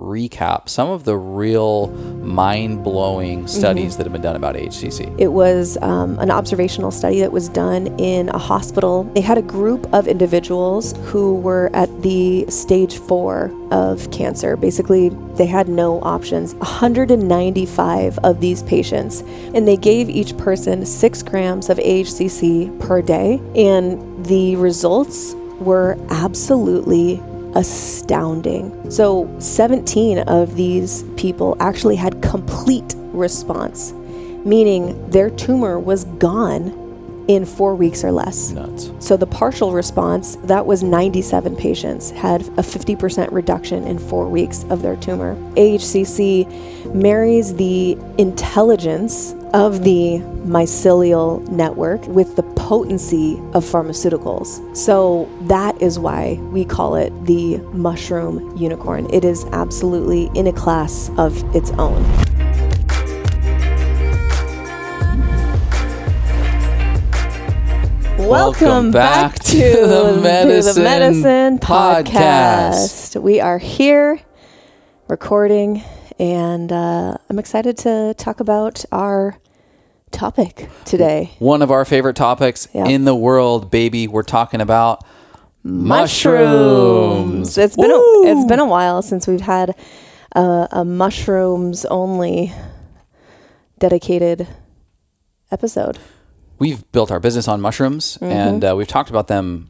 recap some of the real mind-blowing studies that have been done about AHCC. It was an observational study that was done in a hospital. They had a group of individuals who were at the stage 4 of cancer. Basically, they had no options. 195 of these patients, and they gave each person 6 grams of AHCC per day, and the results were absolutely astounding. So 17 of these people actually had complete response, meaning their tumor was gone in 4 weeks or less. Nuts. So the partial response, that was 97 patients, had a 50% reduction in 4 weeks of their tumor. AHCC marries the intelligence of the mycelial network with the potency of pharmaceuticals. So that is why we call it the mushroom unicorn. It is absolutely in a class of its own. Welcome back to the Medicine Podcast. We are here recording, and I'm excited to talk about our topic today. One of our favorite topics in the world, baby. We're talking about mushrooms. It's been a while since we've had a mushrooms only dedicated episode. We've built our business on mushrooms, and we've talked about them,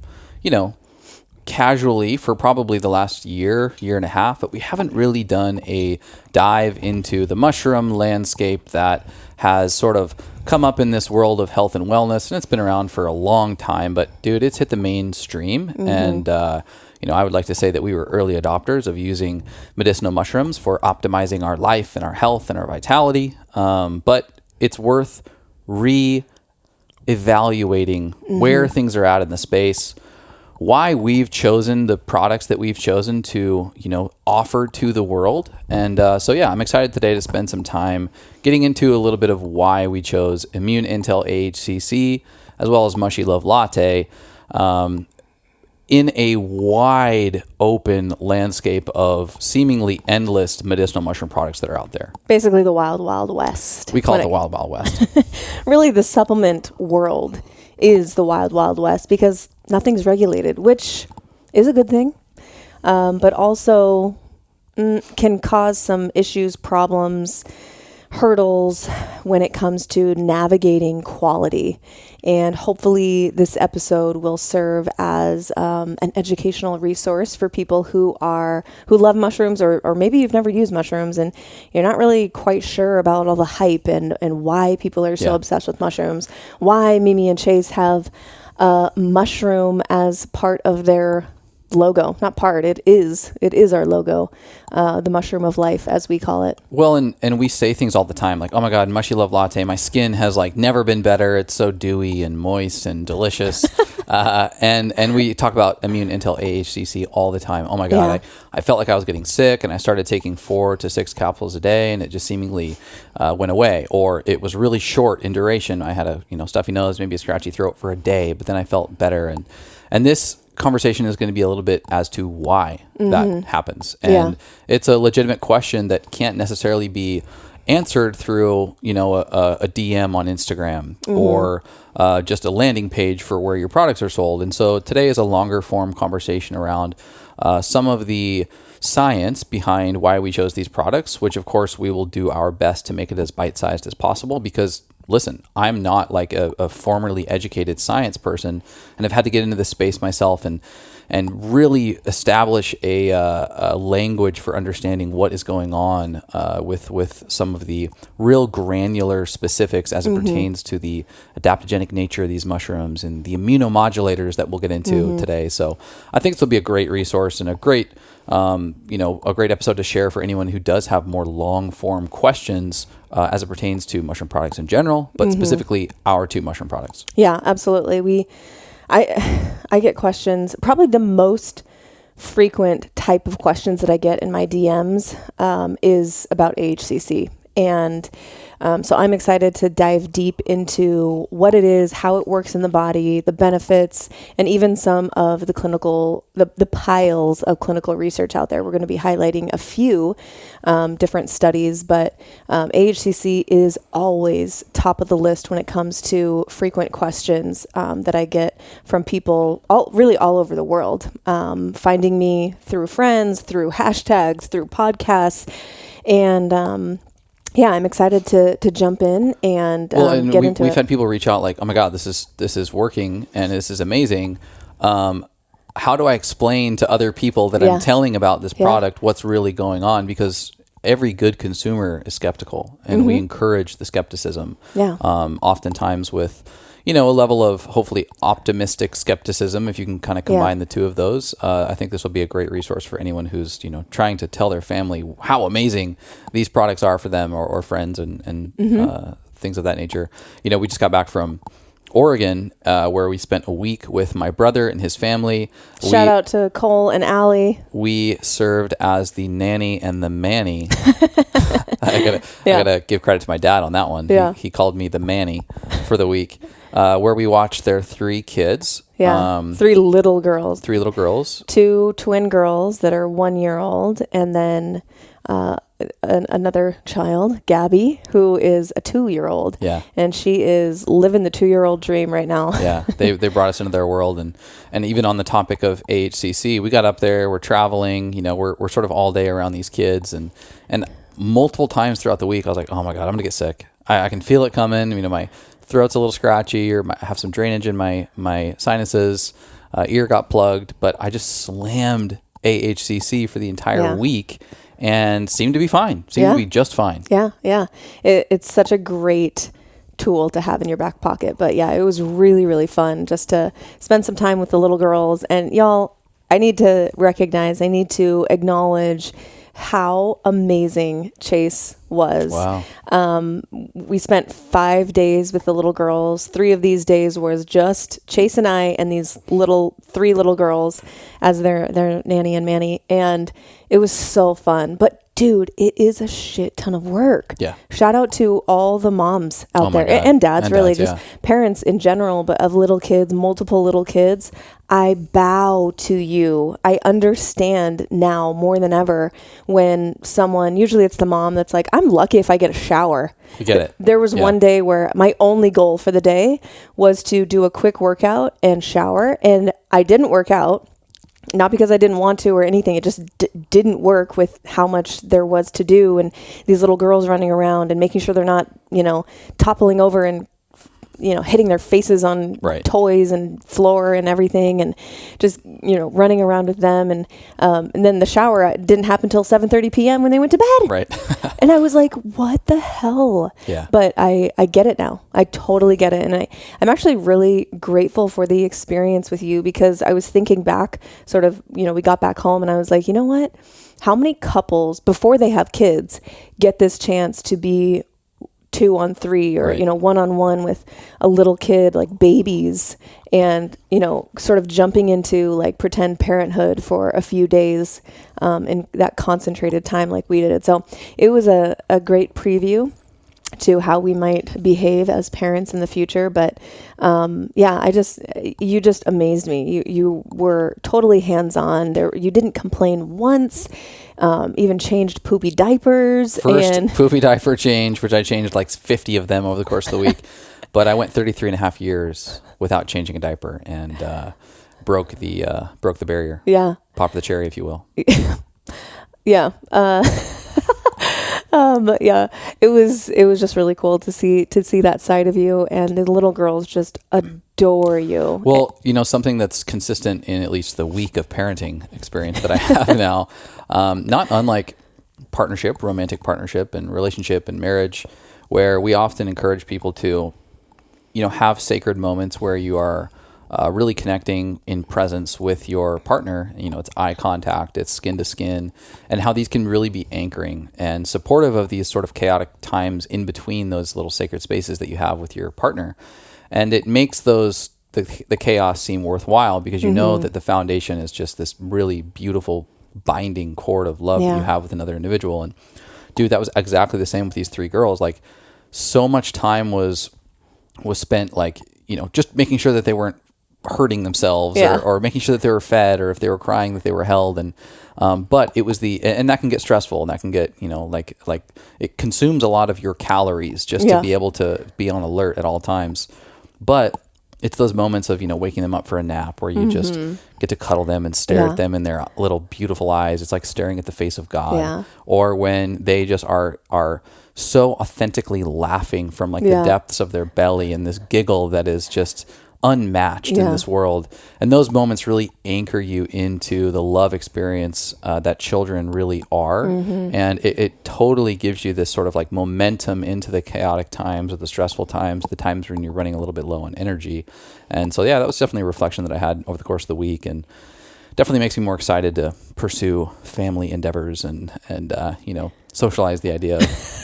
casually for probably the last year and a half, but we haven't really done a dive into the mushroom landscape that has sort of come up in this world of health and wellness, and it's been around for a long time, but dude, it's hit the mainstream. And, I would like to say that we were early adopters of using medicinal mushrooms for optimizing our life and our health and our vitality. But it's worth evaluating where things are at in the space, why we've chosen the products that we've chosen to, offer to the world. And I'm excited today to spend some time getting into a little bit of why we chose Immune Intel AHCC as well as Mushy Love Latte in a wide open landscape of seemingly endless medicinal mushroom products that are out there. Basically the wild, wild west. We call it the wild, wild west. Really, the supplement world is the wild, wild west because nothing's regulated, which is a good thing, but also can cause some issues, problems, hurdles when it comes to navigating quality. And hopefully this episode will serve as an educational resource for people who love mushrooms, or maybe you've never used mushrooms and you're not really quite sure about all the hype and why people are so obsessed with mushrooms, why Mimi and Chase have mushroom as part of their logo. Not part, it is our logo, the mushroom of life, as we call it. Well, and we say things all the time like, oh my God, Mushy Love Latte, my skin has never been better. It's so dewy and moist and delicious. And we talk about Immune Intel AHCC all the time. Oh my God, I felt like I was getting sick, and I started taking 4 to 6 capsules a day, and it just seemingly went away. Or it was really short in duration. I had a stuffy nose, maybe a scratchy throat for a day, but then I felt better. And this conversation is going to be a little bit as to why that happens. And it's a legitimate question that can't necessarily be answered through, a DM on Instagram or just a landing page for where your products are sold. And so today is a longer form conversation around some of the science behind why we chose these products, which of course we will do our best to make it as bite-sized as possible because listen, I'm not like a formerly educated science person, and I've had to get into this space myself and really establish a language for understanding what is going on with some of the real granular specifics as it pertains to the adaptogenic nature of these mushrooms and the immunomodulators that we'll get into today. So I think this will be a great resource and a great episode to share for anyone who does have more long form questions as it pertains to mushroom products in general, but specifically our 2 mushroom products. Yeah, absolutely. I get questions. Probably the most frequent type of questions that I get in my DMs is about AHCC. And so I'm excited to dive deep into what it is, how it works in the body, the benefits, and even some of the the piles of clinical research out there. We're going to be highlighting a few different studies, but AHCC is always top of the list when it comes to frequent questions that I get from people really all over the world, finding me through friends, through hashtags, through podcasts, and yeah, I'm excited to jump in and get into it. We've had people reach out like, oh my God, this is working and this is amazing. How do I explain to other people that I'm telling about this product what's really going on? Because every good consumer is skeptical, and we encourage the skepticism. Yeah. Oftentimes with, a level of hopefully optimistic skepticism, if you can kind of combine the two of those. I think this will be a great resource for anyone who's, trying to tell their family how amazing these products are for them or friends and things of that nature. We just got back from Oregon, where we spent a week with my brother and his family. Shout out to Cole and Allie. We served as the nanny and the manny. I gotta give credit to my dad on that one. Yeah. He called me the manny for the week, where we watched their 3 kids. Yeah. 3 little girls. 3 little girls. 2 twin girls that are 1-year-old, and then another child, Gabby, who is a 2-year-old. Yeah. And she is living the 2-year-old dream right now. Yeah. They brought us into their world. And even on the topic of AHCC, we got up there, we're traveling, we're sort of all day around these kids. And multiple times throughout the week, I was like, oh my God, I'm going to get sick. I can feel it coming. My throat's a little scratchy, or I have some drainage in my sinuses. Ear got plugged, but I just slammed AHCC for the entire week. And seemed to be fine. Seemed to be just fine. Yeah, yeah. It's such a great tool to have in your back pocket. But yeah, it was really, really fun just to spend some time with the little girls. And y'all, I need to acknowledge how amazing Chase was. Wow. We spent 5 days with the little girls. 3 of these days was just Chase and I and these 3 little girls as their nanny and manny. And it was so fun. But dude, it is a shit ton of work. Yeah. Shout out to all the moms out there and dads, just parents in general, but of little kids, multiple little kids. I bow to you. I understand now more than ever when someone, usually it's the mom that's like, I'm lucky if I get a shower. You get it. There was one day where my only goal for the day was to do a quick workout and shower, and I didn't work out. Not because I didn't want to or anything. It just didn't work with how much there was to do, and these little girls running around and making sure they're not, toppling over and, hitting their faces on toys and floor and everything, and just, running around with them. And then the shower didn't happen until 7:30 p.m. when they went to bed. Right. And I was like, what the hell? Yeah. But I get it now. I totally get it. And I'm actually really grateful for the experience with you, because I was thinking back sort of, we got back home and I was like, you know what? How many couples before they have kids get this chance to be 2-on-3 or, 1-on-1 with a little kid, like babies, and, sort of jumping into like pretend parenthood for a few days in that concentrated time like we did. So it was a great preview to how we might behave as parents in the future. But you just amazed me. You were totally hands-on there. You didn't complain once, even changed poopy diapers. First poopy diaper change, which I changed like 50 of them over the course of the week. But I went 33 and a half years without changing a diaper, and broke the barrier. Yeah. Popped the cherry, if you will. Yeah. But yeah, it was just really cool to see that side of you, and the little girls just adore you. Well, something that's consistent in at least the week of parenting experience that I have now, not unlike romantic partnership and relationship and marriage, where we often encourage people to, have sacred moments where you are really connecting in presence with your partner. It's eye contact, it's skin to skin, and how these can really be anchoring and supportive of these sort of chaotic times in between those little sacred spaces that you have with your partner. And it makes the chaos seem worthwhile, because you know that the foundation is just this really beautiful binding cord of love that you have with another individual. And dude, that was exactly the same with these 3 girls. Like, so much time was spent, like, just making sure that they weren't hurting themselves, or making sure that they were fed, or if they were crying that they were held. And but it was and that can get stressful, and that can get, like it consumes a lot of your calories just to be able to be on alert at all times. But it's those moments of, waking them up for a nap where you just get to cuddle them and stare at them in their little beautiful eyes. It's like staring at the face of God. Yeah. Or when they just are so authentically laughing from like the depths of their belly, and this giggle that is just unmatched in this world. And those moments really anchor you into the love experience that children really are. And it totally gives you this sort of like momentum into the chaotic times, or the stressful times, the times when you're running a little bit low on energy. And so, that was definitely a reflection that I had over the course of the week, and definitely makes me more excited to pursue family endeavors and socialize the idea of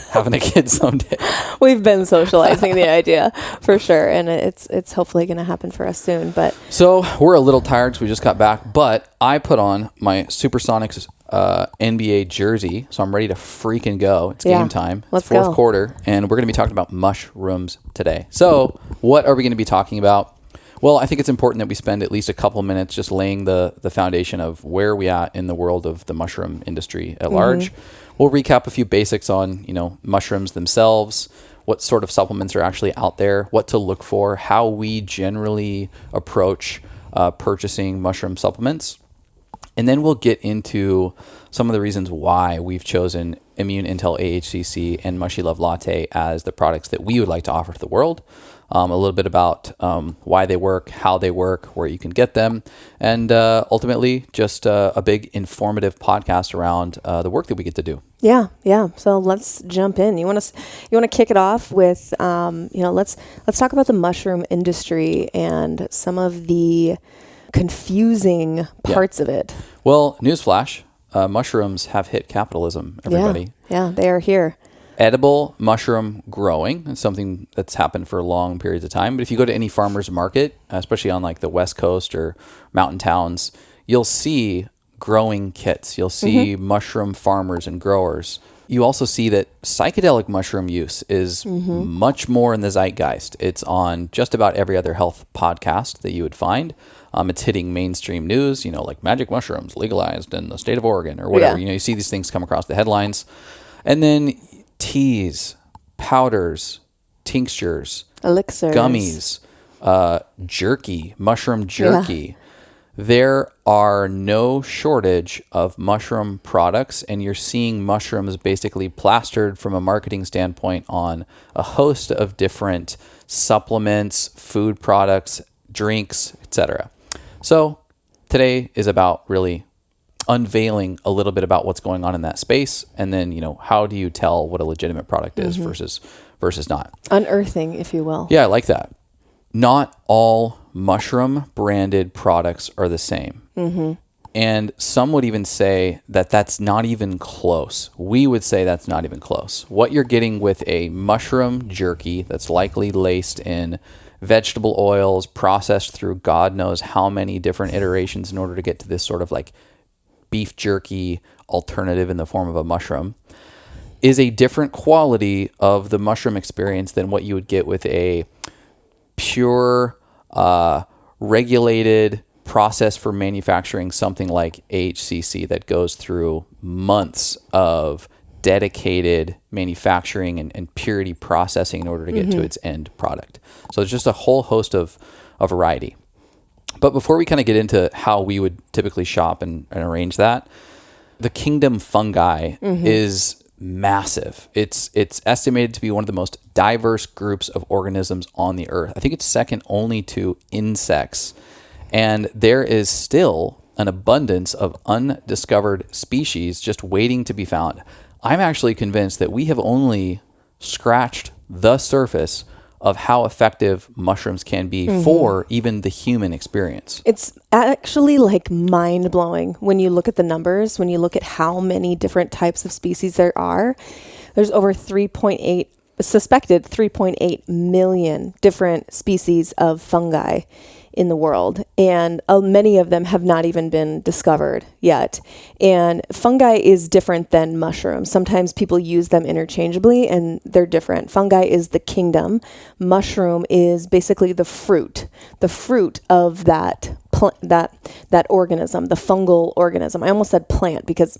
having a kid someday. We've been socializing the idea for sure, and it's hopefully going to happen for us soon. But so we're a little tired because we just got back, but I put on my Supersonics NBA jersey, so I'm ready to freaking go. It's game time. Let's it's fourth go. quarter, and we're going to be talking about mushrooms today. So what are we going to be talking about? Well, I think it's important that we spend at least a couple minutes just laying the foundation of where we at in the world of the mushroom industry at large. We'll recap a few basics on, mushrooms themselves, what sort of supplements are actually out there, what to look for, how we generally approach purchasing mushroom supplements. And then we'll get into some of the reasons why we've chosen Immune Intel AHCC and Mushy Love Latte as the products that we would like to offer to the world. A little bit about why they work, how they work, where you can get them, and ultimately just a big informative podcast around the work that we get to do. Yeah. So let's jump in. You want to kick it off with let's talk about the mushroom industry and some of the confusing parts of it. Well, newsflash: mushrooms have hit capitalism. Everybody. Yeah, they are here. Edible mushroom growing is something that's happened for long periods of time. But if you go to any farmer's market, especially on like the West Coast or mountain towns, you'll see growing kits. You'll see mushroom farmers and growers. You also see that psychedelic mushroom use is much more in the zeitgeist. It's on just about every other health podcast that you would find. It's hitting mainstream news, like magic mushrooms legalized in the state of Oregon or whatever. You see these things come across the headlines. And then teas, powders, tinctures, elixirs, gummies, jerky, mushroom jerky. There are no shortage of mushroom products, and you're seeing mushrooms basically plastered from a marketing standpoint on a host of different supplements, food products, drinks, etc. So today is about really unveiling a little bit about what's going on in that space, and then how do you tell what a legitimate product is versus not. Unearthing, if you will. Yeah, I like that. Not all mushroom branded products are the same. And some would even say that that's not even close. We would say that's not even close. What you're getting with a mushroom jerky that's likely laced in vegetable oils, processed through God knows how many different iterations in order to get to this sort of like beef jerky alternative in the form of a mushroom, is a different quality of the mushroom experience than what you would get with a pure, regulated process for manufacturing something like AHCC that goes through months of dedicated manufacturing and purity processing in order to get to its end product. So it's just a whole host of variety. But before we kind of get into how we would typically shop and arrange that, the kingdom fungi is massive. It's estimated to be one of the most diverse groups of organisms on the earth. I think it's second only to insects. And there is still an abundance of undiscovered species just waiting to be found. I'm actually convinced that we have only scratched the surface of how effective mushrooms can be for even the human experience. It's actually like mind-blowing when you look at the numbers, when you look at how many different types of species there are. There's over suspected 3.8 million different species of fungi in the world, and many of them have not even been discovered yet. And fungi is different than mushrooms. Sometimes people use them interchangeably, and they're different. Fungi is the kingdom. Mushroom is basically the fruit of that organism, the fungal organism. I almost said plant because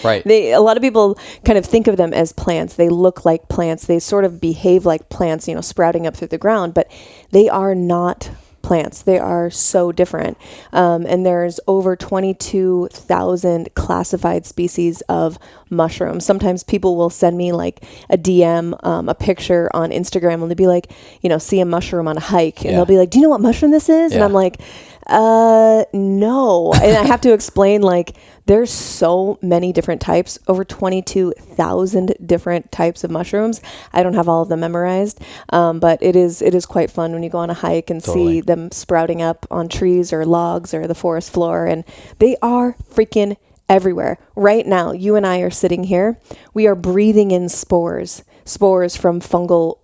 right. A lot of people kind of think of them as plants. They look like plants. They sort of behave like plants, sprouting up through the ground, but they are not plants. They are so different. And there's over 22,000 classified species of mushrooms. Sometimes people will send me like a DM, a picture on Instagram, and they'll be like, see a mushroom on a hike. And they'll be like, do you know what mushroom this is? Yeah. And I'm like, no. And I have to explain, like, there's so many different types, over 22,000 different types of mushrooms. I don't have all of them memorized, but it is quite fun when you go on a hike and see them sprouting up on trees or logs or the forest floor, and they are freaking everywhere. Right now, you and I are sitting here. We are breathing in spores from fungal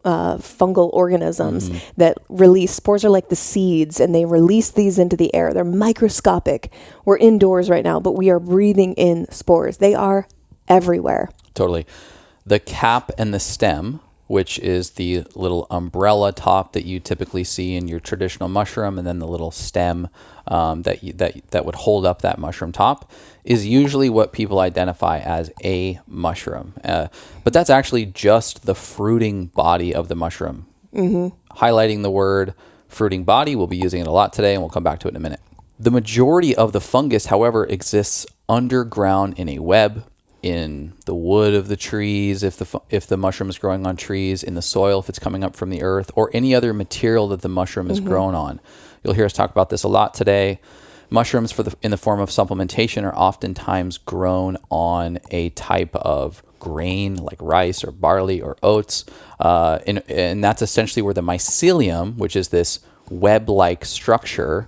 organisms that release. Spores are like the seeds, and they release these into the air. They're microscopic. We're indoors right now, but we are breathing in spores. They are everywhere. Totally. The cap and the stem, which is the little umbrella top that you typically see in your traditional mushroom, and then the little stem that would hold up that mushroom top, is usually what people identify as a mushroom. But that's actually just the fruiting body of the mushroom. Highlighting the word fruiting body, we'll be using it a lot today, and we'll come back to it in a minute. The majority of the fungus, however, exists underground in a web, in the wood of the trees, if the mushroom is growing on trees, in the soil if it's coming up from the earth, or any other material that the mushroom is grown on. You'll hear us talk about this a lot today. Mushrooms in the form of supplementation are oftentimes grown on a type of grain like rice or barley or oats, and that's essentially where the mycelium, which is this web-like structure,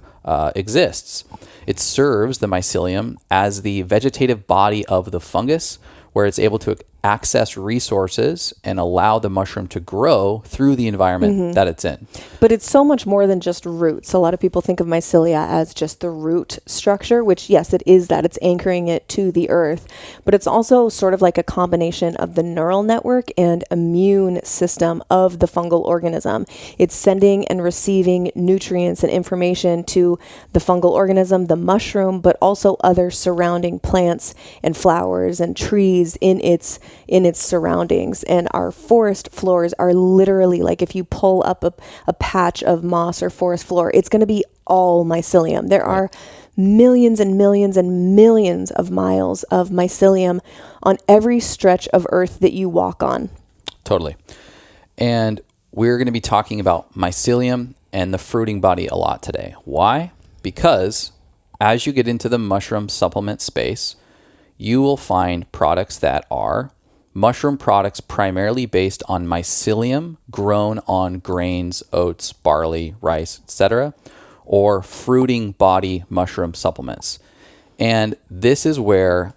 exists. It serves the mycelium as the vegetative body of the fungus, where it's able to access resources and allow the mushroom to grow through the environment that it's in. But it's so much more than just roots. A lot of people think of mycelia as just the root structure, which, yes, it is that. It's anchoring it to the earth. But it's also sort of like a combination of the neural network and immune system of the fungal organism. It's sending and receiving nutrients and information to the fungal organism, the mushroom, but also other surrounding plants and flowers and trees in its surroundings. And our forest floors are literally, like, if you pull up a patch of moss or forest floor, it's going to be all mycelium. There are millions and millions and millions of miles of mycelium on every stretch of earth that you walk on. Totally. And we're going to be talking about mycelium and the fruiting body a lot today. Why? Because as you get into the mushroom supplement space, you will find products that are mushroom products primarily based on mycelium grown on grains, oats, barley, rice, etc., or fruiting body mushroom supplements. And this is where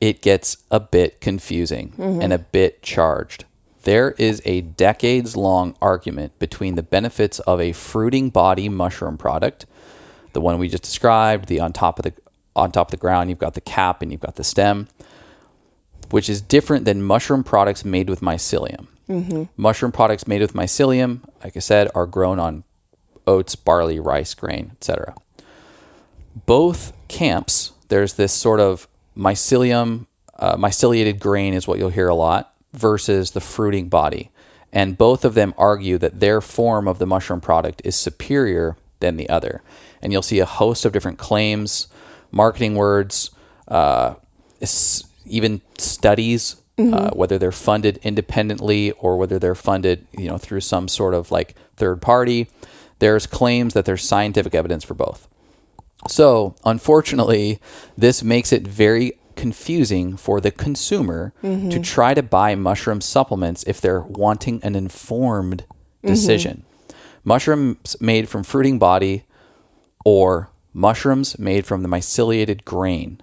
it gets a bit confusing and a bit charged. There is a decades-long argument between the benefits of a fruiting body mushroom product, the one we just described, the on top of the ground, you've got the cap and you've got the stem, which is different than mushroom products made with mycelium. Mushroom products made with mycelium, like I said, are grown on oats, barley, rice, grain, etc. Both camps, there's this sort of mycelium, myceliated grain is what you'll hear a lot, versus the fruiting body. And both of them argue that their form of the mushroom product is superior than the other. And you'll see a host of different claims, marketing words, even studies, whether they're funded independently or whether they're funded, through some sort of like third party. There's claims that there's scientific evidence for both. So unfortunately, this makes it very confusing for the consumer to try to buy mushroom supplements if they're wanting an informed decision. Mushrooms made from fruiting body or mushrooms made from the myceliated grain.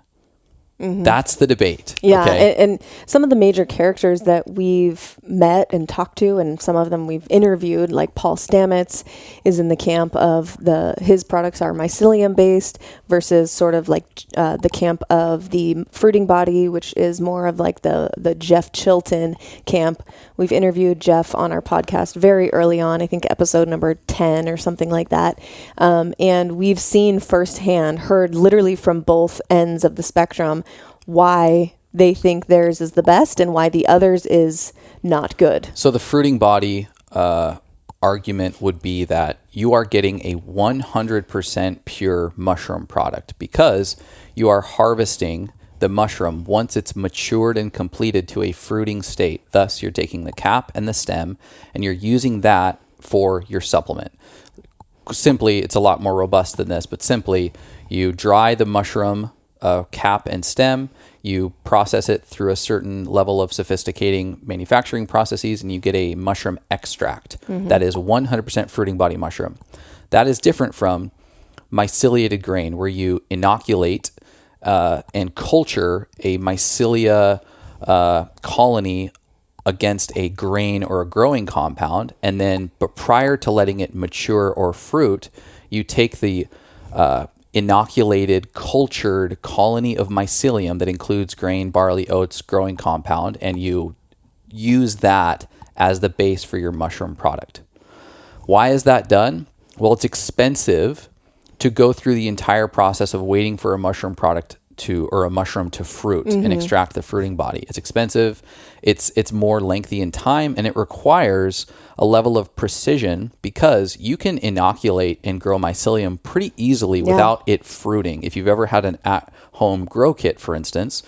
That's the debate. Yeah, Okay? and some of the major characters that we've met and talked to, and some of them we've interviewed, like Paul Stamets, is in the camp of his products are mycelium based versus sort of like the camp of the fruiting body, which is more of like the Jeff Chilton camp. We've interviewed Jeff on our podcast very early on, I think episode number 10 or something like that, and we've seen firsthand, heard literally from both ends of the spectrum, why they think theirs is the best and why the others is not good. So the fruiting body argument would be that you are getting a 100% pure mushroom product because you are harvesting the mushroom once it's matured and completed to a fruiting state. Thus, you're taking the cap and the stem and you're using that for your supplement. Simply, it's a lot more robust than this, but simply you dry the mushroom cap and stem, you process it through a certain level of sophisticating manufacturing processes, and you get a mushroom extract that is 100% fruiting body mushroom. That is different from myceliated grain, where you inoculate and culture a mycelia colony against a grain or a growing compound, and then, but prior to letting it mature or fruit, you take the inoculated, cultured colony of mycelium that includes grain, barley, oats, growing compound, and you use that as the base for your mushroom product. Why is that done? Well, it's expensive to go through the entire process of waiting for a mushroom product or a mushroom to fruit and extract the fruiting body. It's expensive, it's more lengthy in time, and it requires a level of precision because you can inoculate and grow mycelium pretty easily without it fruiting. If you've ever had an at-home grow kit, for instance,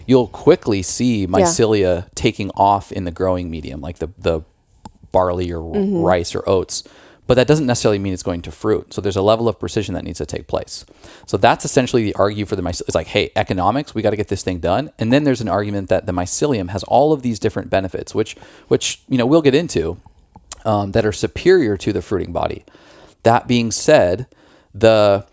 you'll quickly see mycelia taking off in the growing medium, like the barley or rice or oats. But that doesn't necessarily mean it's going to fruit. So there's a level of precision that needs to take place. So that's essentially the argument for the mycelium. It's like, hey, economics, we got to get this thing done. And then there's an argument that the mycelium has all of these different benefits, which we'll get into, that are superior to the fruiting body. That being said, the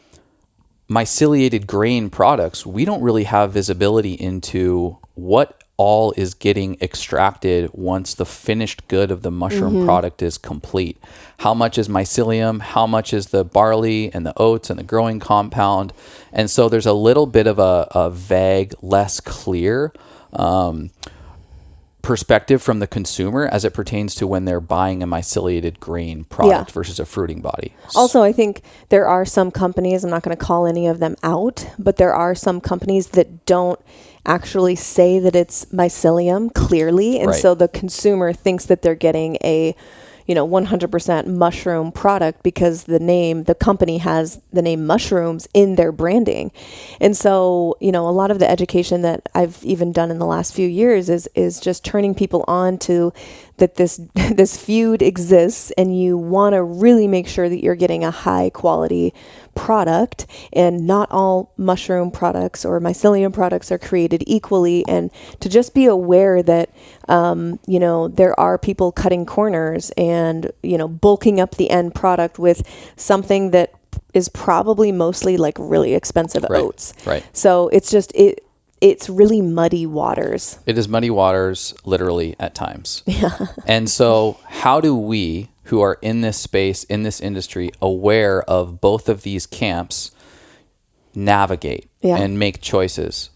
myceliated grain products, we don't really have visibility into what all is getting extracted once the finished good of the mushroom product is complete. How much is mycelium? How much is the barley and the oats and the growing compound? And so there's a little bit of a vague, less clear perspective from the consumer as it pertains to when they're buying a myceliated grain product versus a fruiting body. Also, I think there are some companies, I'm not going to call any of them out, but there are some companies that don't actually say that it's mycelium clearly. And so the consumer thinks that they're getting a 100% mushroom product because the company has the name mushrooms in their branding. And so, a lot of the education that I've even done in the last few years is just turning people on to that this feud exists, and you want to really make sure that you're getting a high quality product, and not all mushroom products or mycelium products are created equally, and to just be aware that there are people cutting corners and bulking up the end product with something that is probably mostly like really expensive oats. Right. So it's really muddy waters. It is muddy waters, literally, at times. Yeah. And so how do we, who are in this space, in this industry, aware of both of these camps, navigate and make choices?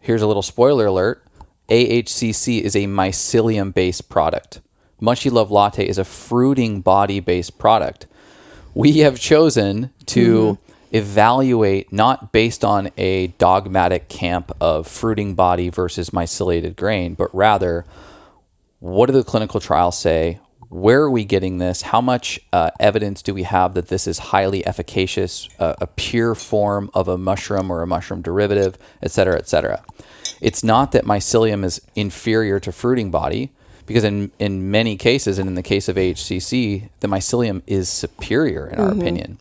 Here's a little spoiler alert. AHCC is a mycelium-based product. Mushy Love Latte is a fruiting body-based product. We have chosen to evaluate not based on a dogmatic camp of fruiting body versus myceliated grain, but rather, what do the clinical trials say? Where are we getting this? How much evidence do we have that this is highly efficacious, a pure form of a mushroom or a mushroom derivative, et cetera, et cetera? It's not that mycelium is inferior to fruiting body, because in many cases, and in the case of AHCC, the mycelium is superior in our opinion.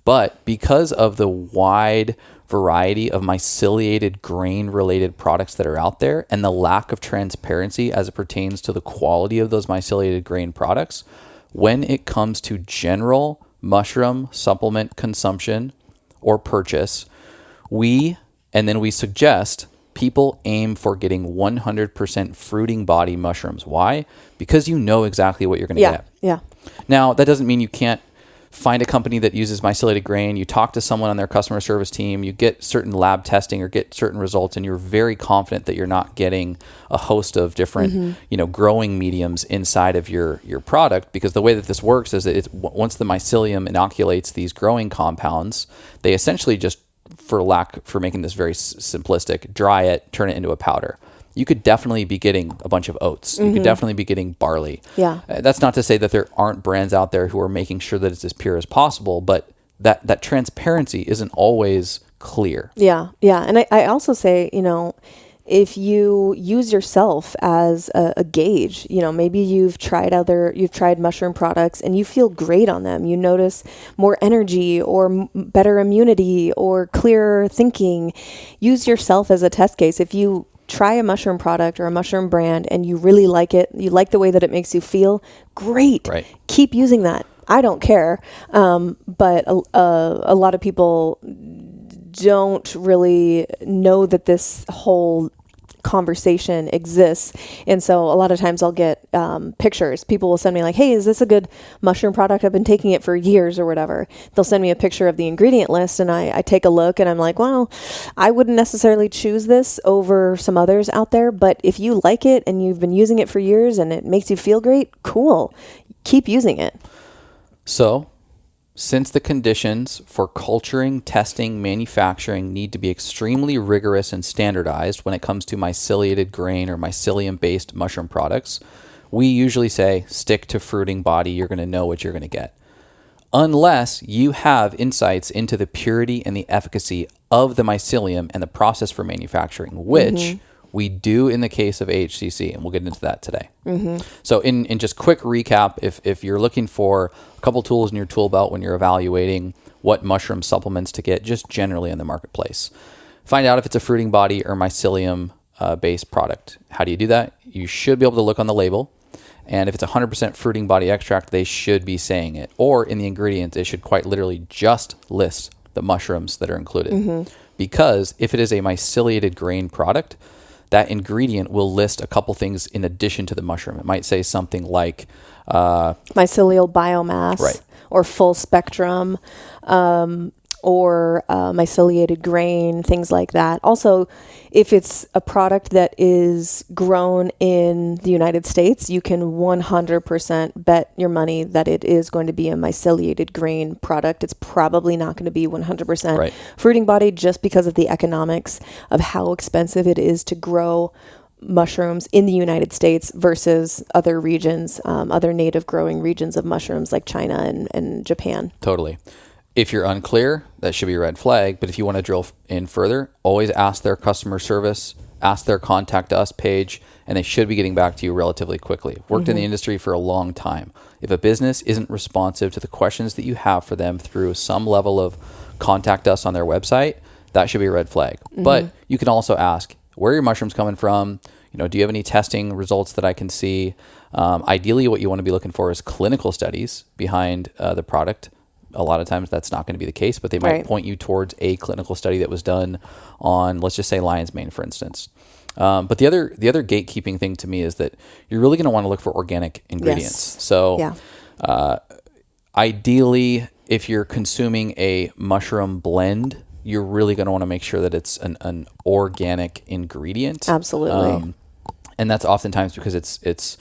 But because of the wide variety of myceliated grain-related products that are out there and the lack of transparency as it pertains to the quality of those myceliated grain products, when it comes to general mushroom supplement consumption or purchase, we suggest People aim for getting 100% fruiting body mushrooms. Why? Because you know exactly what you're going to get. Yeah. Now, that doesn't mean you can't find a company that uses myceliated grain. You talk to someone on their customer service team, you get certain lab testing or get certain results, and you're very confident that you're not getting a host of different, growing mediums inside of your product. Because the way that this works is that once the mycelium inoculates these growing compounds, they essentially just, for making this very simplistic, dry it, turn it into a powder. You could definitely be getting a bunch of oats. You could definitely be getting barley. Yeah. That's not to say that there aren't brands out there who are making sure that it's as pure as possible, but that transparency isn't always clear. Yeah. Yeah. And I also say, if you use yourself as a gauge, maybe you've tried mushroom products and you feel great on them. You notice more energy or better immunity or clearer thinking. Use yourself as a test case. If you try a mushroom product or a mushroom brand and you really like it, you like the way that it makes you feel, great. Right. Keep using that. I don't care. But a lot of people don't really know that this whole conversation exists. And so a lot of times I'll get pictures. People will send me like, hey, is this a good mushroom product? I've been taking it for years or whatever. They'll send me a picture of the ingredient list and I take a look and I'm like, well, I wouldn't necessarily choose this over some others out there. But if you like it and you've been using it for years and it makes you feel great, cool. Keep using it. So, since the conditions for culturing, testing, manufacturing need to be extremely rigorous and standardized when it comes to myceliated grain or mycelium-based mushroom products, we usually say stick to fruiting body. You're going to know what you're going to get. Unless you have insights into the purity and the efficacy of the mycelium and the process for manufacturing, which we do in the case of AHCC, and we'll get into that today. So in just quick recap, if you're looking for a couple tools in your tool belt when you're evaluating what mushroom supplements to get just generally in the marketplace, find out if it's a fruiting body or mycelium based product. How do you do that? You should be able to look on the label, and if it's 100% fruiting body extract, they should be saying it. Or in the ingredients, it should quite literally just list the mushrooms that are included. Because if it is a myceliated grain product, that ingredient will list a couple things in addition to the mushroom. It might say something like mycelial biomass, right, or full spectrum, or myceliated grain, things like that. Also, if it's a product that is grown in the United States, you can 100% bet your money that it is going to be a myceliated grain product. It's probably not going to be 100% fruiting body just because of the economics of how expensive it is to grow mushrooms in the United States versus other regions, other native growing regions of mushrooms like China and Japan. Totally. If you're unclear, that should be a red flag. But if you want to drill in further, always ask their customer service, ask their contact us page, and they should be getting back to you relatively quickly. Worked in the industry for a long time. If a business isn't responsive to the questions that you have for them through some level of contact us on their website, that should be a red flag. But you can also ask, where are your mushrooms coming from? Do you have any testing results that I can see? Ideally, what you want to be looking for is clinical studies behind the product. A lot of times that's not going to be the case, but they might point you towards a clinical study that was done on, let's just say, lion's mane, for instance. But the other gatekeeping thing to me is that you're really going to want to look for organic ingredients. Yes. So ideally, if you're consuming a mushroom blend, you're really going to want to make sure that it's an organic ingredient. Absolutely. And that's oftentimes because it's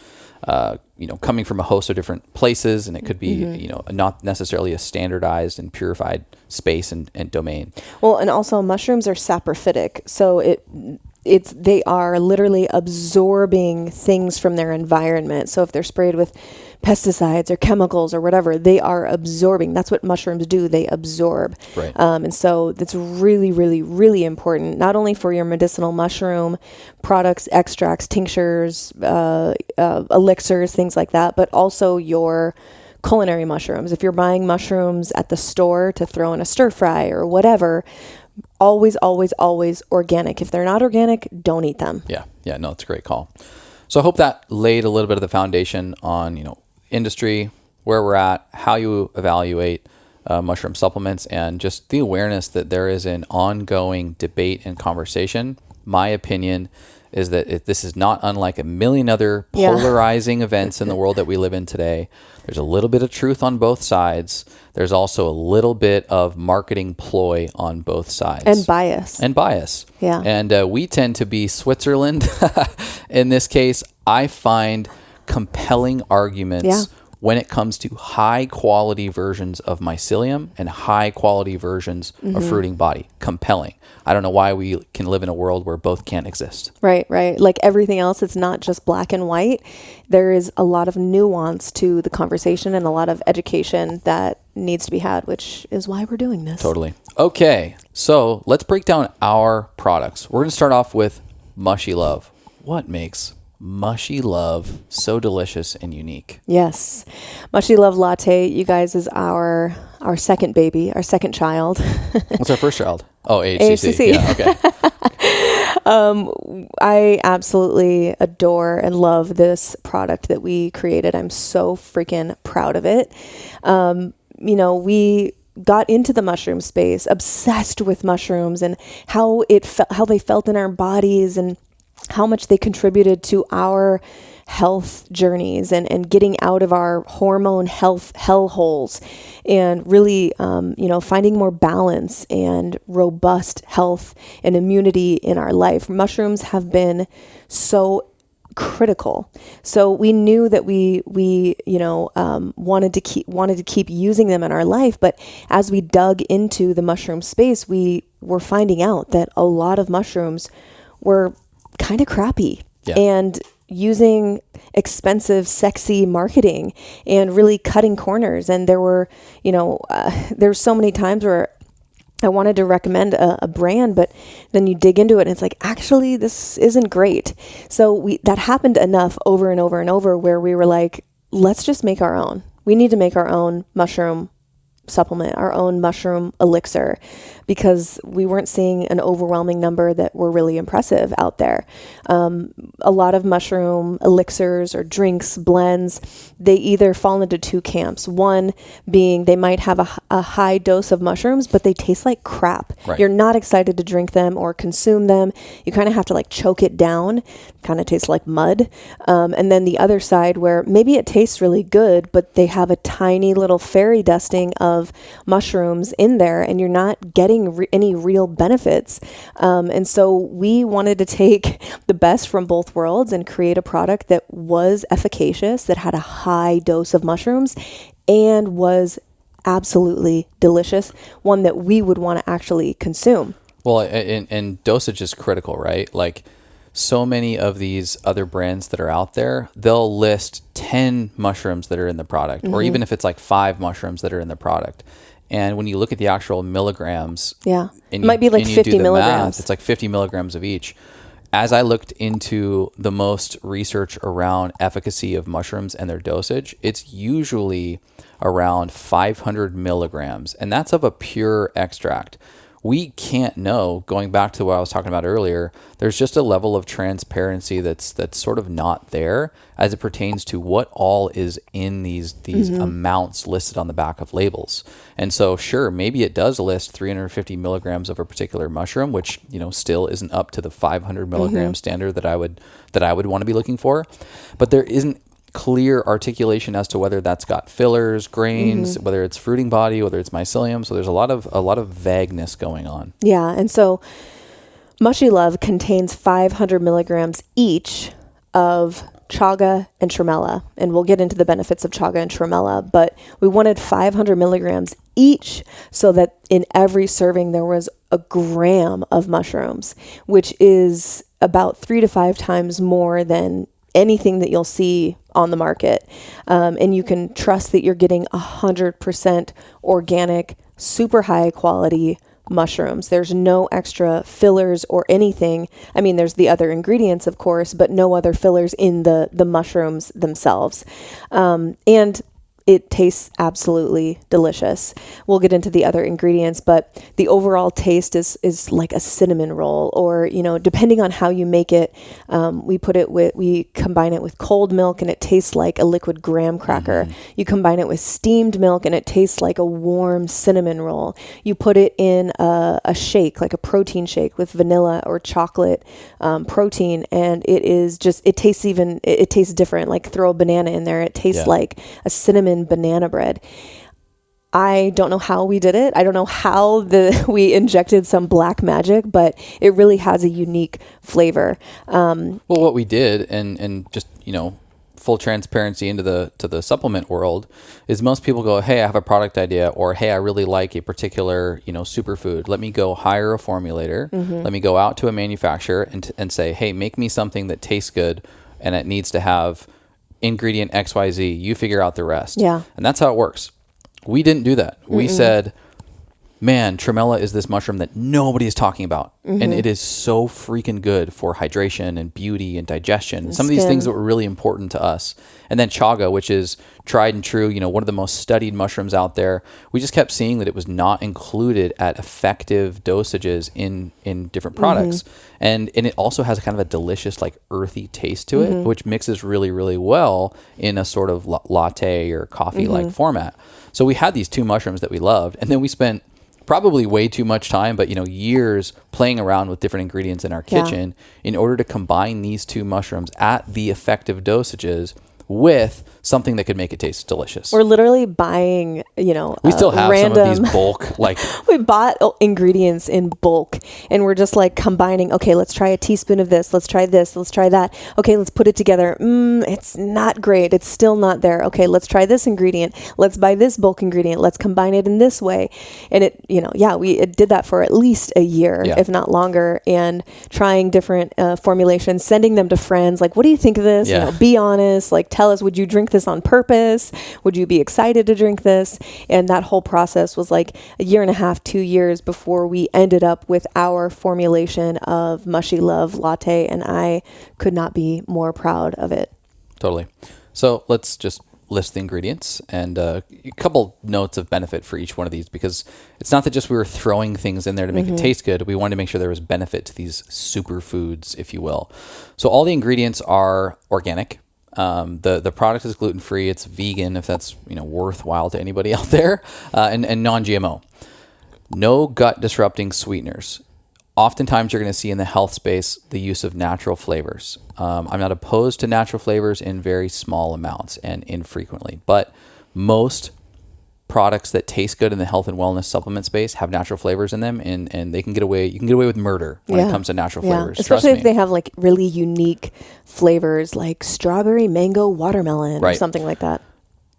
coming from a host of different places, and it could be, not necessarily a standardized and purified space and domain. Well, and also mushrooms are saprophytic. So they are literally absorbing things from their environment. So if they're sprayed with pesticides or chemicals or whatever, they are absorbing. That's what mushrooms do. They absorb. Right. And so that's really, really, really important, not only for your medicinal mushroom products, extracts, tinctures, elixirs, things like that, but also your culinary mushrooms. If you're buying mushrooms at the store to throw in a stir fry or whatever, always, always, always organic. If they're not organic, don't eat them. Yeah. No, it's a great call. So I hope that laid a little bit of the foundation on, industry, where we're at, how you evaluate mushroom supplements, and just the awareness that there is an ongoing debate and conversation My opinion is that this is not unlike a million other polarizing events in the world that we live in today. There's a little bit of truth on both sides. There's also a little bit of marketing ploy on both sides. And bias. Yeah. And we tend to be Switzerland. In this case, I find compelling arguments when it comes to high quality versions of mycelium and high quality versions of fruiting body. Compelling. I don't know why we can live in a world where both can't exist. Right. Like everything else, it's not just black and white. There is a lot of nuance to the conversation and a lot of education that needs to be had, which is why we're doing this. Totally. Okay. So let's break down our products. We're going to start off with Mushy Love. What makes Mushy Love so delicious and unique? Yes. Mushy Love Latte, you guys, is our second baby, our second child. What's our first child? Oh, AHCC. Yeah, okay. I absolutely adore and love this product that we created. I'm so freaking proud of it. We got into the mushroom space, obsessed with mushrooms and how they felt in our bodies and how much they contributed to our health journeys and getting out of our hormone health hellholes and really, finding more balance and robust health and immunity in our life. Mushrooms have been so critical. So we knew that we wanted to keep using them in our life. But as we dug into the mushroom space, we were finding out that a lot of mushrooms were kind of crappy and using expensive, sexy marketing and really cutting corners. And there were, there's so many times where I wanted to recommend a brand, but then you dig into it and it's like, actually, this isn't great. So that happened enough over and over and over where we were like, let's just make our own. We need to make our own mushroom supplement, our own mushroom elixir, because we weren't seeing an overwhelming number that were really impressive out there. A lot of mushroom elixirs or drinks, blends, they either fall into two camps. One being they might have a high dose of mushrooms, but they taste like crap. Right. You're not excited to drink them or consume them. You kind of have to like choke it down. Kind of tastes like mud. And then the other side where maybe it tastes really good, but they have a tiny little fairy dusting of mushrooms in there and you're not getting any real benefits. And so we wanted to take the best from both worlds and create a product that was efficacious, that had a high dose of mushrooms and was absolutely delicious, one that we would want to actually consume. Well, and dosage is critical, right? Like so many of these other brands that are out there, they'll list 10 mushrooms that are in the product, or even if it's like 5 mushrooms that are in the product. And when you look at the actual milligrams, it might be like 50 milligrams. It's like 50 milligrams of each. As I looked into the most research around efficacy of mushrooms and their dosage, it's usually around 500 milligrams, and that's of a pure extract. We can't know, going back to what I was talking about earlier, there's just a level of transparency that's sort of not there as it pertains to what all is in these amounts listed on the back of labels. And so sure, maybe it does list 350 milligrams of a particular mushroom, which, still isn't up to the 500 milligram standard that I would want to be looking for. But there isn't clear articulation as to whether that's got fillers, grains, whether it's fruiting body, whether it's mycelium. So there's a lot of vagueness going on. Yeah, and so Mushy Love contains 500 milligrams each of chaga and tremella, and we'll get into the benefits of chaga and tremella, but we wanted 500 milligrams each so that in every serving there was a gram of mushrooms, which is about 3 to 5 times more than anything that you'll see on the market. And you can trust that you're getting 100% organic, super high quality mushrooms. There's no extra fillers or anything. I mean, there's the other ingredients, of course, but no other fillers in the mushrooms themselves. And it tastes absolutely delicious. We'll get into the other ingredients, but the overall taste is like a cinnamon roll, or, depending on how you make it, we combine it with cold milk and it tastes like a liquid graham cracker. You combine it with steamed milk and it tastes like a warm cinnamon roll. You put it in a shake, like a protein shake with vanilla or chocolate protein, and it tastes different. Like throw a banana in there, it tastes like a cinnamon banana bread. I don't know how we did it. I don't know how we injected some black magic, but it really has a unique flavor. Well, what we did, and just, full transparency into the supplement world, is most people go, hey, I have a product idea, or hey, I really like a particular, superfood. Let me go hire a formulator. Let me go out to a manufacturer and say, hey, make me something that tastes good and it needs to have ingredient XYZ. You figure out the rest. Yeah. And that's how it works. We didn't do that. We said, man, tremella is this mushroom that nobody is talking about. And it is so freaking good for hydration and beauty and digestion. And some of these things that were really important to us. And then chaga, which is tried and true, one of the most studied mushrooms out there. We just kept seeing that it was not included at effective dosages in different products. And it also has kind of a delicious, like earthy taste to it, which mixes really, really well in a sort of latte or coffee-like format. So we had these two mushrooms that we loved. And then we spent probably way too much time, but years playing around with different ingredients in our kitchen in order to combine these two mushrooms at the effective dosages with something that could make it taste delicious. We're literally buying, we still have some of these bulk, like we bought ingredients in bulk and we're just like combining, okay, let's try a teaspoon of this. Let's try this. Let's try that. Okay, let's put it together. It's not great. It's still not there. Okay, let's try this ingredient. Let's buy this bulk ingredient. Let's combine it in this way. And we did that for at least a year, if not longer, and trying different formulations, sending them to friends. Like, what do you think of this? Be honest. Like, tell us, would you drink this on purpose? Would you be excited to drink this? And that whole process was like a year and a half, 2 years before we ended up with our formulation of Mushy Love Latte. And I could not be more proud of it. Totally. So let's just list the ingredients and a couple notes of benefit for each one of these, because it's not that just we were throwing things in there to make it taste good. We wanted to make sure there was benefit to these superfoods, if you will. So all the ingredients are organic. The product is gluten-free. It's vegan, if that's worthwhile to anybody out there, and non-GMO. No gut-disrupting sweeteners. Oftentimes, you're going to see in the health space the use of natural flavors. I'm not opposed to natural flavors in very small amounts and infrequently, but most products that taste good in the health and wellness supplement space have natural flavors in them, and you can get away with murder when it comes to natural flavors. Especially if they have like really unique flavors like strawberry, mango, watermelon, or something like that.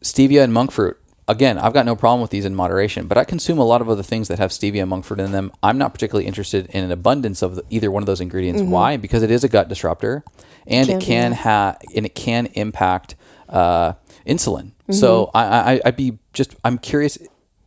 Stevia and monk fruit. Again, I've got no problem with these in moderation, but I consume a lot of other things that have stevia and monk fruit in them. I'm not particularly interested in an abundance of either one of those ingredients. Why? Because it is a gut disruptor, and it can impact insulin. So I'm curious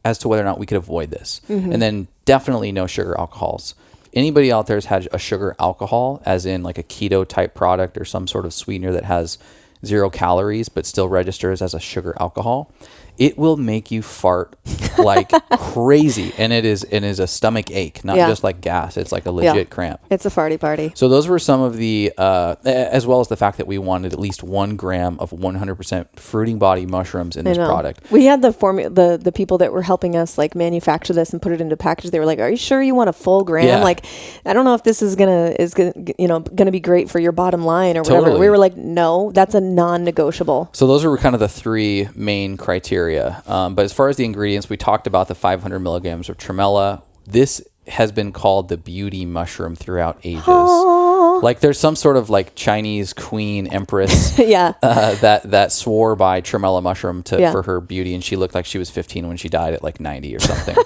as to whether or not we could avoid this. And then definitely no sugar alcohols. Anybody out there has had a sugar alcohol, as in like a keto type product or some sort of sweetener that has 0 calories but still registers as a sugar alcohol, it will make you fart like crazy. And it is a stomach ache, not just like gas. It's like a legit cramp. It's a farty party. So those were some of the, as well as the fact that we wanted at least 1 gram of 100% fruiting body mushrooms in this product. We had the people that were helping us like manufacture this and put it into package. They were like, "Are you sure you want a full gram?" Yeah. Like, I don't know if this is gonna be great for your bottom line or whatever. Totally. We were like, no, that's a non-negotiable. So those were kind of the 3 main criteria. But as far as the ingredients, we talked about the 500 milligrams of tremella. This has been called the beauty mushroom throughout ages. Like there's some sort of like Chinese queen empress that swore by tremella mushroom for her beauty, and she looked like she was 15 when she died at like 90 or something.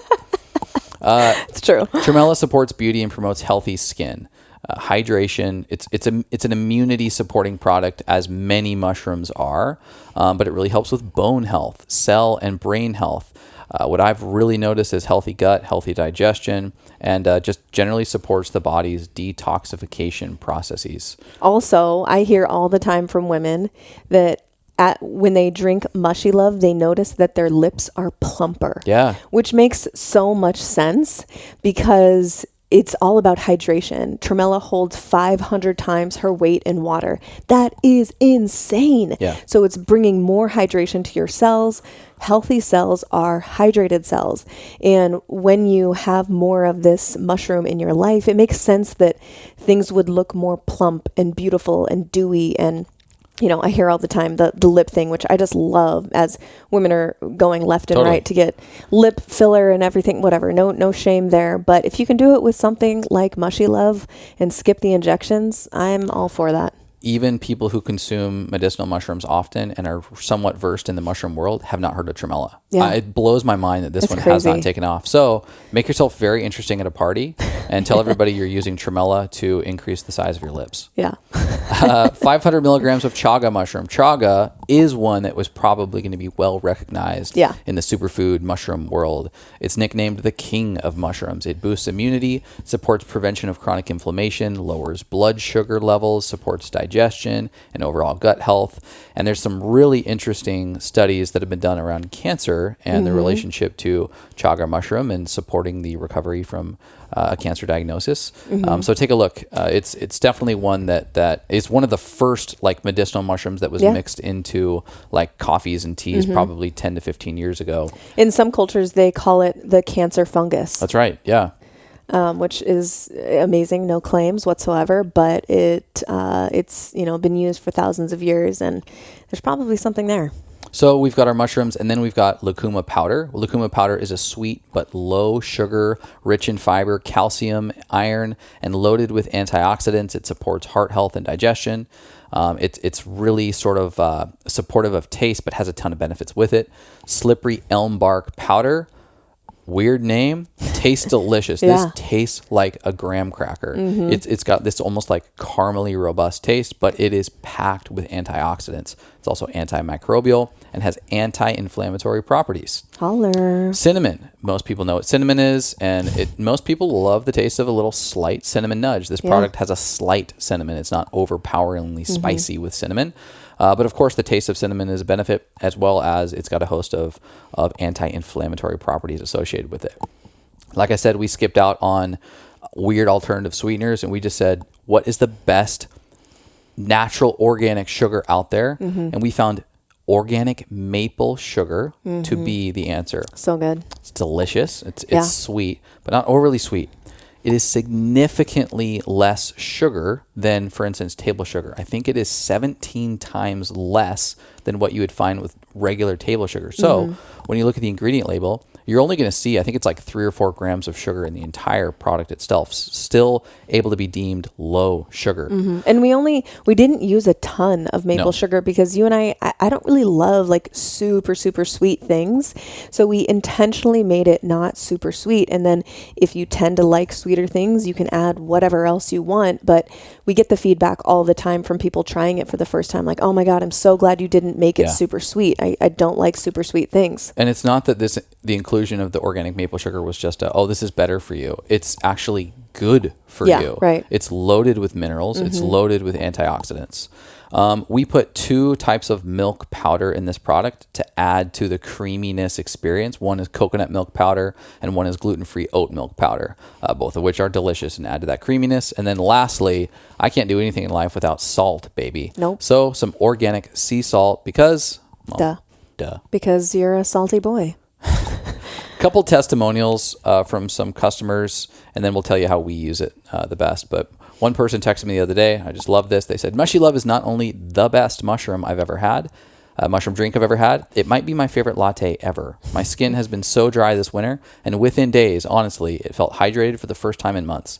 It's true. Tremella supports beauty and promotes healthy skin. Hydration. It's an immunity supporting product, as many mushrooms are, but it really helps with bone health, cell and brain health. What I've really noticed is healthy gut, healthy digestion, and just generally supports the body's detoxification processes. Also, I hear all the time from women that when they drink Mushy Love, they notice that their lips are plumper. Yeah. Which makes so much sense because it's all about hydration. Tremella holds 500 times her weight in water. That is insane. Yeah. So it's bringing more hydration to your cells. Healthy cells are hydrated cells. And when you have more of this mushroom in your life, it makes sense that things would look more plump and beautiful and dewy. And I hear all the time the lip thing, which I just love, as women are going left and right to get lip filler and everything, whatever. No shame there. But if you can do it with something like Mushy Love and skip the injections, I'm all for that. Even people who consume medicinal mushrooms often and are somewhat versed in the mushroom world have not heard of tremella. Yeah. It blows my mind that this one has not taken off. So make yourself very interesting at a party and tell everybody you're using tremella to increase the size of your lips. Yeah. 500 milligrams of chaga mushroom. Chaga is one that was probably going to be well recognized in the superfood mushroom world. It's nicknamed the king of mushrooms. It boosts immunity, supports prevention of chronic inflammation, lowers blood sugar levels, supports digestion and overall gut health. And there's some really interesting studies that have been done around cancer and the relationship to chaga mushroom and supporting the recovery from a cancer diagnosis. So take a look. It's definitely one that is one of the first like medicinal mushrooms that was mixed into like coffees and teas probably 10 to 15 years ago. In some cultures, they call it the cancer fungus. That's right. Yeah. Which is amazing, no claims whatsoever, but it's been used for thousands of years, and there's probably something there. So we've got our mushrooms, and then we've got lucuma powder. Lucuma powder is a sweet but low sugar, rich in fiber, calcium, iron, and loaded with antioxidants. It supports heart health and digestion. It's really sort of supportive of taste, but has a ton of benefits with it. Slippery elm bark powder. Weird name, tastes delicious. This tastes like a graham cracker. It's got this almost like caramely robust taste, but it is packed with antioxidants. It's also antimicrobial and has anti-inflammatory properties. Holler. Cinnamon. Most people know what cinnamon is, and most people love the taste of a little slight cinnamon nudge. This product has a slight cinnamon. It's not overpoweringly spicy with cinnamon. But of course, the taste of cinnamon is a benefit, as well as it's got a host of anti-inflammatory properties associated with it. Like I said, we skipped out on weird alternative sweeteners, and we just said, what is the best natural organic sugar out there? And we found organic maple sugar to be the answer. So good. It's delicious. It's sweet, but not overly sweet. It is significantly less sugar than, for instance, table sugar. I think it is 17 times less than what you would find with regular table sugar. So when you look at the ingredient label, you're only going to see, I think it's like 3 or 4 grams of sugar in the entire product itself, still able to be deemed low sugar. And we didn't use a ton of maple sugar because you and I don't really love like super, super sweet things. So we intentionally made it not super sweet. And then if you tend to like sweeter things, you can add whatever else you want. But we get the feedback all the time from people trying it for the first time. Like, oh my God, I'm so glad you didn't make it super sweet. I don't like super sweet things. And it's not that the inclusion of the organic maple sugar was just this is better for you. It's actually good for you. Right. It's loaded with minerals. It's loaded with antioxidants. We put 2 types of milk powder in this product to add to the creaminess experience. One is coconut milk powder and one is gluten-free oat milk powder, both of which are delicious and add to that creaminess. And then lastly, I can't do anything in life without salt, baby. Nope. So some organic sea salt because... Well, duh. Because you're a salty boy. Couple testimonials from some customers, and then we'll tell you how we use it the best. But one person texted me the other day. I just love this. They said, Mushy Love is not only the best mushroom I've ever had, mushroom drink I've ever had, it might be my favorite latte ever. My skin has been so dry this winter, and within days, honestly, it felt hydrated for the first time in months.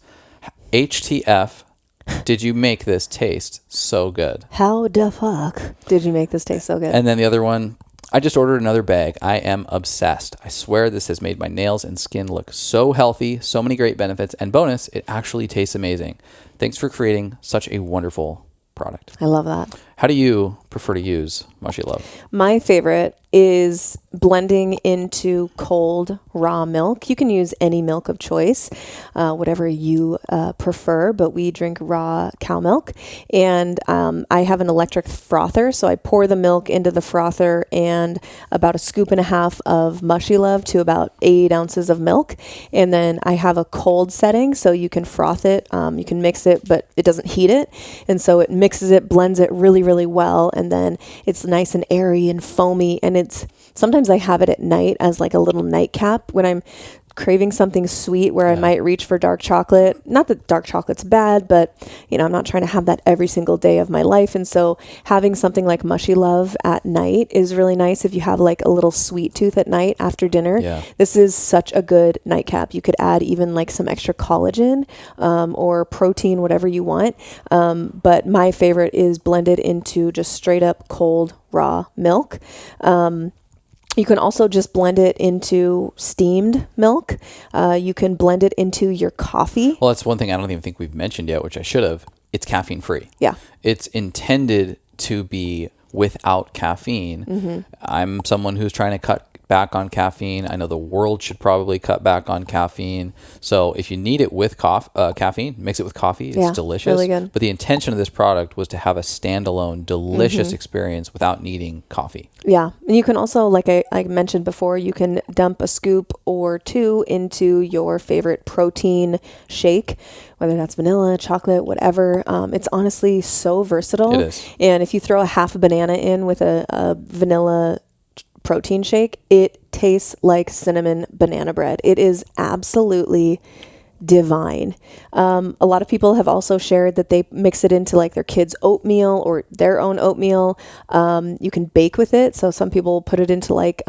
HTF, did you make this taste so good? How the fuck did you make this taste so good? And then the other one, I just ordered another bag. I am obsessed. I swear this has made my nails and skin look so healthy, so many great benefits, and bonus, it actually tastes amazing. Thanks for creating such a wonderful product. I love that. How do you prefer to use Mushy Love? My favorite is blending into cold raw milk. You can use any milk of choice, whatever you prefer, but we drink raw cow milk. And I have an electric frother, so I pour the milk into the frother and about 1.5 scoops of Mushy Love to about 8 ounces of milk. And then I have a cold setting, so you can froth it, you can mix it, but it doesn't heat it. And so it mixes it, blends it really, really well. And then it's nice and airy and foamy. And sometimes I have it at night as like a little nightcap when I'm craving something sweet where I might reach for dark chocolate. Not that dark chocolate's bad, but I'm not trying to have that every single day of my life. And so having something like Mushy Love at night is really nice if you have like a little sweet tooth at night after dinner. Yeah. This is such a good nightcap. You could add even like some extra collagen or protein, whatever you want. But my favorite is blended into just straight up cold raw milk. You can also just blend it into steamed milk. You can blend it into your coffee. Well, that's one thing I don't even think we've mentioned yet, which I should have. It's caffeine free. Yeah. It's intended to be without caffeine. Mm-hmm. I'm someone who's trying to cut back on caffeine. I know the world should probably cut back on caffeine. So if you need it with caffeine, mix it with coffee. It's delicious. Really good. But the intention of this product was to have a standalone, delicious experience without needing coffee. Yeah. And you can also, like I mentioned before, you can dump a scoop or 2 into your favorite protein shake, whether that's vanilla, chocolate, whatever. It's honestly so versatile. It is. And if you throw a half a banana in with a vanilla protein shake, it tastes like cinnamon banana bread. It is absolutely divine. A lot of people have also shared that they mix it into like their kids' oatmeal or their own oatmeal. You can bake with it. So some people put it into like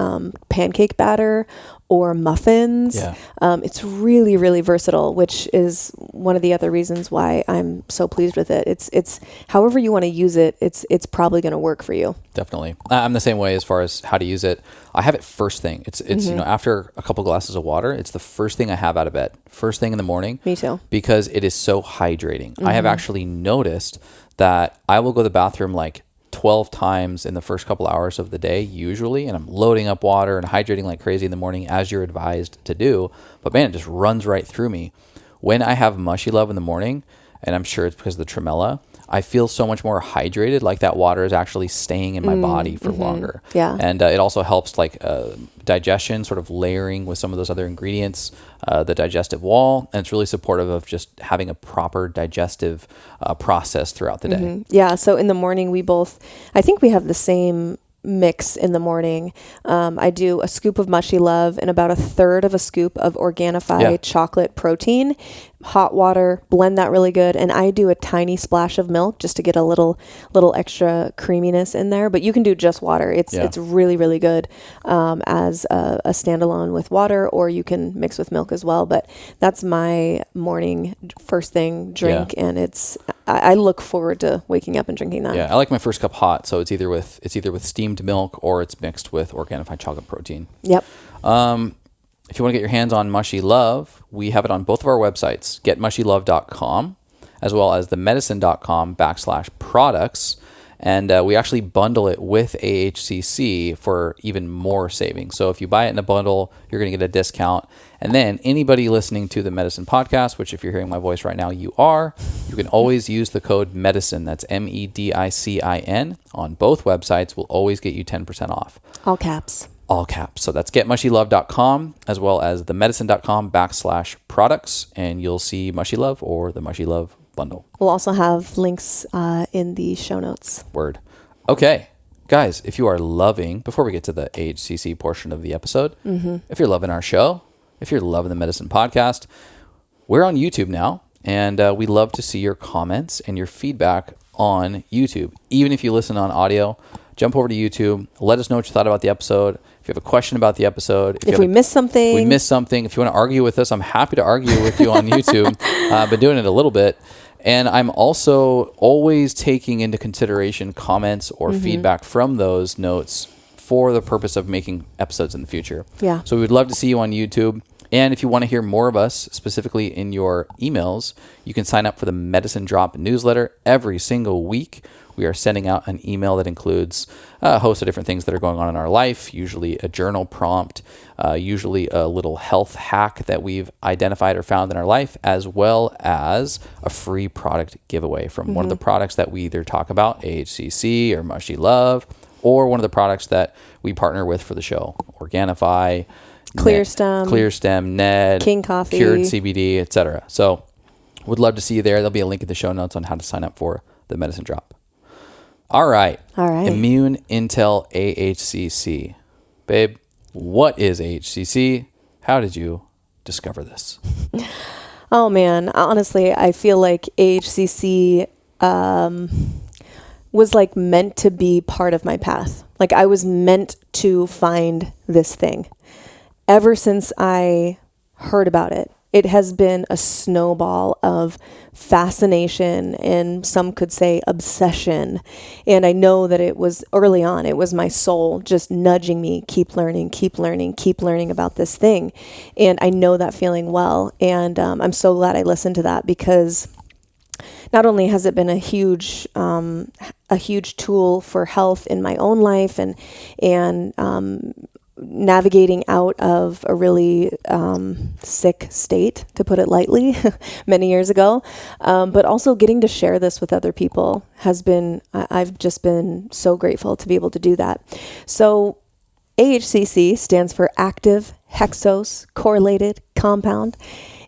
pancake batter or muffins. Yeah. It's really, really versatile, which is one of the other reasons why I'm so pleased with it. It's however you want to use it, it's probably going to work for you. Definitely. I'm the same way as far as how to use it. I have it first thing. It's after a couple glasses of water, it's the first thing I have out of bed. First thing in the morning. Me too. Because it is so hydrating. I have actually noticed that I will go to the bathroom like 12 times in the first couple hours of the day usually, and I'm loading up water and hydrating like crazy in the morning as you're advised to do. But man, it just runs right through me. When I have Mushy Love in the morning, and I'm sure it's because of the tremella, I feel so much more hydrated, like that water is actually staying in my body for longer. Yeah. And it also helps like digestion, sort of layering with some of those other ingredients, the digestive wall. And it's really supportive of just having a proper digestive process throughout the day. Yeah. So in the morning, I think we have the same mix in the morning. I do a scoop of Mushy Love and about 1/3 of a scoop of Organifi chocolate protein, hot water, blend that really good. And I do a tiny splash of milk just to get a little extra creaminess in there, but you can do just water. It's really, really good as a standalone with water, or you can mix with milk as well. But that's my morning first thing drink. And I look forward to waking up and drinking that. Yeah. I like my first cup hot. So it's either with steamed milk or it's mixed with Organifi chocolate protein. Yep. If you want to get your hands on Mushy Love, we have it on both of our websites, getmushylove.com, as well as themedicine.com/products. And we actually bundle it with AHCC for even more savings. So if you buy it in a bundle, you're going to get a discount. And then anybody listening to the Medicine Podcast, which if you're hearing my voice right now, you can always use the code MEDICINE. That's MEDICIN on both websites. Will always get you 10% off. All caps. All caps. So that's getmushylove.com as well as themedicine.com/products. And you'll see Mushy Love or the Mushy Love bundle. We'll also have links in the show notes. Word. Okay. Guys, if you are loving, before we get to the AHCC portion of the episode, if you're loving our show, if you're loving the Medicine Podcast, we're on YouTube now. And we love to see your comments and your feedback on YouTube. Even if you listen on audio, jump over to YouTube. Let us know what you thought about the episode. If you have a question about the episode. If we missed something. If you want to argue with us, I'm happy to argue with you on YouTube. I've been doing it a little bit. And I'm also always taking into consideration comments or feedback from those notes for the purpose of making episodes in the future. Yeah. So we would love to see you on YouTube. And if you want to hear more of us, specifically in your emails, you can sign up for the Medicine Drop newsletter every single week. we are sending out an email that includes a host of different things that are going on in our life, usually a journal prompt, usually a little health hack that we've identified or found in our life, as well as a free product giveaway from one of the products that we either talk about, AHCC or Mushy Love, or one of the products that we partner with for the show, Organifi, ClearStem, Ned, King Coffee, Cured CBD, etc. So would love to see you there. There'll be a link in the show notes on how to sign up for the medicine drop. All right. Immune Intel AHCC. Babe, what is AHCC? How did you discover this? Oh man, honestly, I feel like AHCC was like meant to be part of my path. Like I was meant to find this thing. Ever since I heard about it, it has been a snowball of fascination and some could say obsession. And I know that it was early on, it was my soul just nudging me, keep learning about this thing. And I know that feeling well. And I'm so glad I listened to that, because not only has it been a huge tool for health in my own life and navigating out of a really sick state, to put it lightly, many years ago, but also getting to share this with other people has been, I've just been so grateful to be able to do that. So AHCC stands for active hexose correlated compound.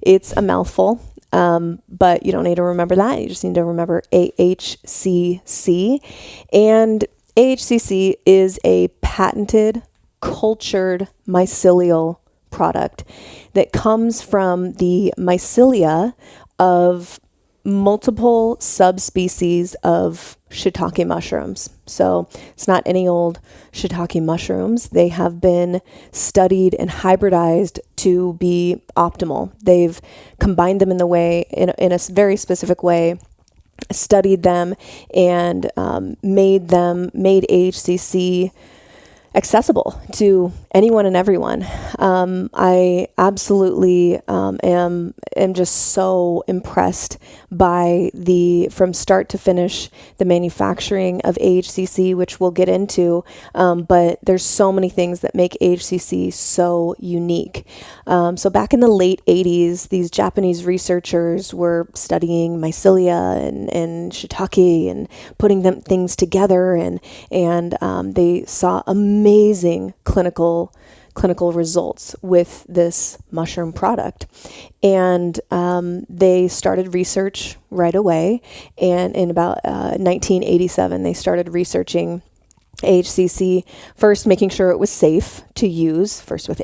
It's a mouthful. But you don't need to remember that. You just need to remember AHCC. And AHCC is a patented cultured mycelial product that comes from the mycelia of multiple subspecies of shiitake mushrooms. So it's not any old shiitake mushrooms. They have been studied and hybridized to be optimal. They've combined them in a very specific way, studied them, and made AHCC accessible to anyone and everyone. I absolutely am just so impressed by from start to finish, the manufacturing of AHCC, which we'll get into. But there's so many things that make AHCC so unique. So back in the late 80s, these Japanese researchers were studying mycelia and shiitake and putting things together, and they saw amazing clinical results with this mushroom product. And they started research right away. And in about 1987, they started researching AHCC, first making sure it was safe to use, first with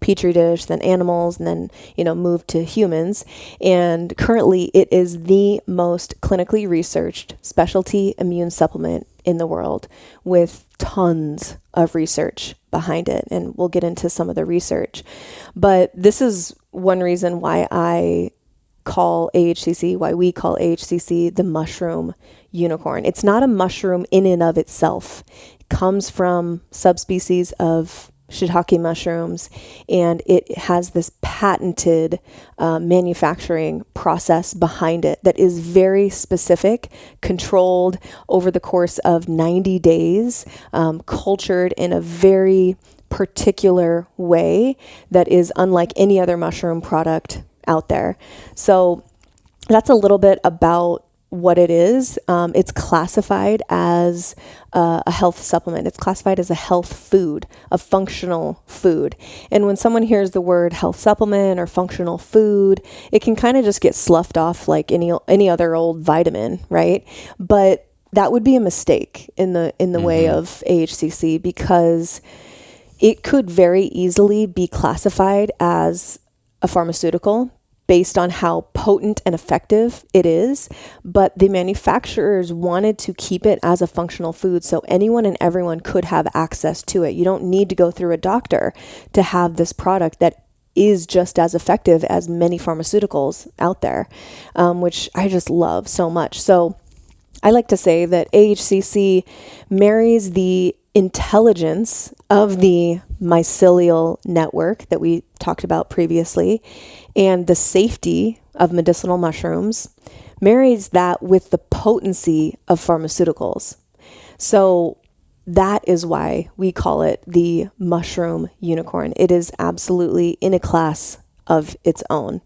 petri dish, then animals, and then, moved to humans. And currently it is the most clinically researched specialty immune supplement in the world, with tons of research behind it. And we'll get into some of the research. But this is one reason why we call AHCC the mushroom unicorn. It's not a mushroom in and of itself. It comes from subspecies of shiitake mushrooms, and it has this patented manufacturing process behind it that is very specific, controlled over the course of 90 days, cultured in a very particular way that is unlike any other mushroom product out there. So that's a little bit about what it is. It's classified as a health supplement. It's classified as a health food, a functional food. And when someone hears the word health supplement or functional food, it can kind of just get sloughed off like any other old vitamin, right? But that would be a mistake in the way of AHCC, because it could very easily be classified as a pharmaceutical based on how potent and effective it is, but the manufacturers wanted to keep it as a functional food so anyone and everyone could have access to it. You don't need to go through a doctor to have this product that is just as effective as many pharmaceuticals out there, which I just love so much. So I like to say that AHCC marries the intelligence of the mycelial network that we talked about previously and the safety of medicinal mushrooms, marries that with the potency of pharmaceuticals. So that is why we call it the mushroom unicorn. It is absolutely in a class of its own.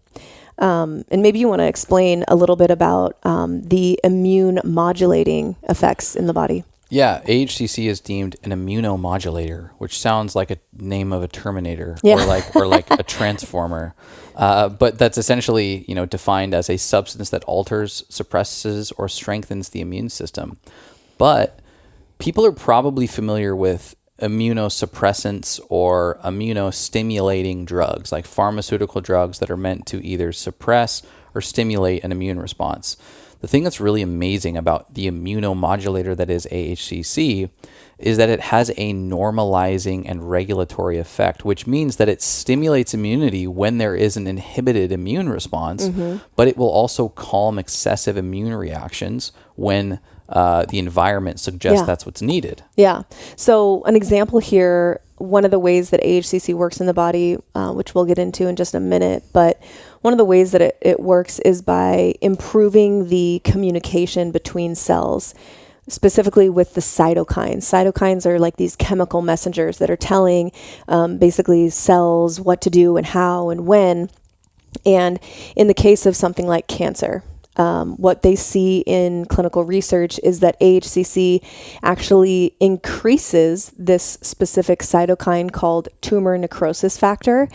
And maybe you want to explain a little bit about the immune modulating effects in the body. Yeah, AHCC is deemed an immunomodulator, which sounds like a name of a Terminator or like a transformer. But that's essentially, defined as a substance that alters, suppresses, or strengthens the immune system. But people are probably familiar with immunosuppressants or immunostimulating drugs, like pharmaceutical drugs that are meant to either suppress or stimulate an immune response. The thing that's really amazing about the immunomodulator that is AHCC is that it has a normalizing and regulatory effect, which means that it stimulates immunity when there is an inhibited immune response, but it will also calm excessive immune reactions when the environment suggests that's what's needed. Yeah. So an example here, one of the ways that AHCC works in the body, which we'll get into in just a minute, but one of the ways that it works is by improving the communication between cells, specifically with the cytokines. Cytokines are like these chemical messengers that are telling basically cells what to do and how and when. And in the case of something like cancer, what they see in clinical research is that AHCC actually increases this specific cytokine called tumor necrosis factor.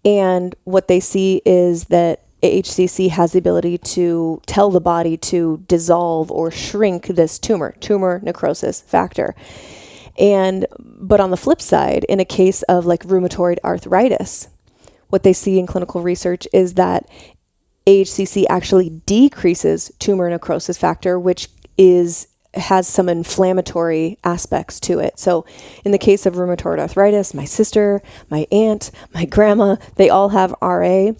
And what they see is that AHCC has the ability to tell the body to dissolve or shrink this tumor necrosis factor. But on the flip side, in a case of like rheumatoid arthritis, what they see in clinical research is that AHCC actually decreases tumor necrosis factor, which has some inflammatory aspects to it. So in the case of rheumatoid arthritis, my sister, my aunt, my grandma, they all have RA.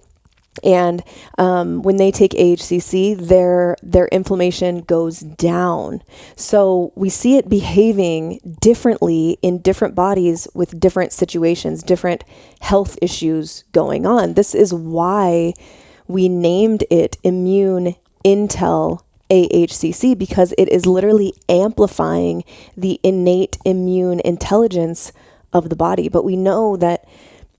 And when they take AHCC, their inflammation goes down. So we see it behaving differently in different bodies with different situations, different health issues going on. This is why we named it Immune Intel AHCC, because it is literally amplifying the innate immune intelligence of the body. But we know that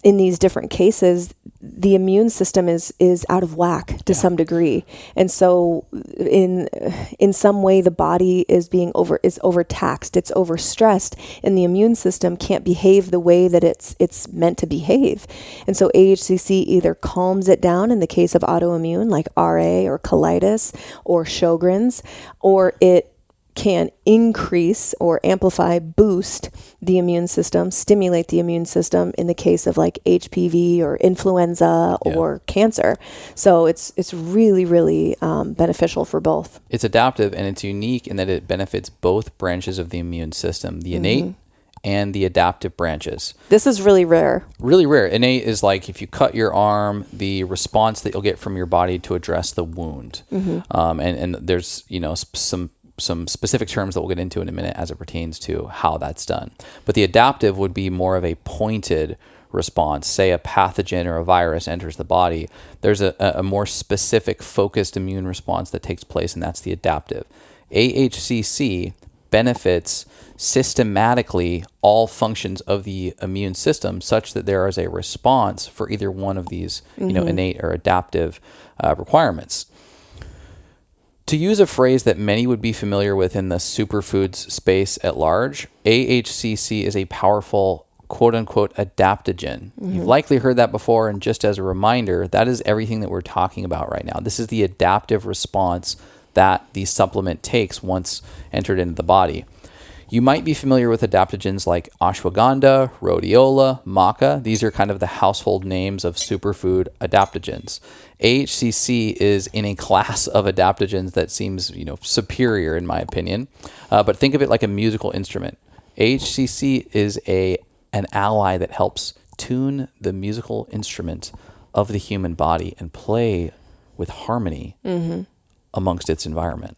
in these different cases, the immune system is out of whack to some degree. And so in some way, the body is overtaxed, it's overstressed, and the immune system can't behave the way that it's meant to behave. And so AHCC either calms it down in the case of autoimmune like RA or colitis or Sjogren's, or it can increase or amplify, boost the immune system, stimulate the immune system in the case of like HPV or influenza or cancer. So it's really, really beneficial for both. It's adaptive and it's unique in that it benefits both branches of the immune system, the innate and the adaptive branches. This is really rare. Really rare. Innate is like if you cut your arm, the response that you'll get from your body to address the wound. And there's, some specific terms that we'll get into in a minute as it pertains to how that's done. But the adaptive would be more of a pointed response. Say a pathogen or a virus enters the body, there's a more specific focused immune response that takes place, and that's the adaptive. AHCC benefits systematically all functions of the immune system such that there is a response for either one of these innate or adaptive requirements. To use a phrase that many would be familiar with in the superfoods space at large, AHCC is a powerful quote-unquote adaptogen. You've likely heard that before, and just as a reminder, that is everything that we're talking about right now. This is the adaptive response that the supplement takes once entered into the body. You might be familiar with adaptogens like ashwagandha, rhodiola, maca. These are kind of the household names of superfood adaptogens. AHCC is in a class of adaptogens that seems, superior in my opinion. But think of it like a musical instrument. AHCC is an ally that helps tune the musical instrument of the human body and play with harmony amongst its environment.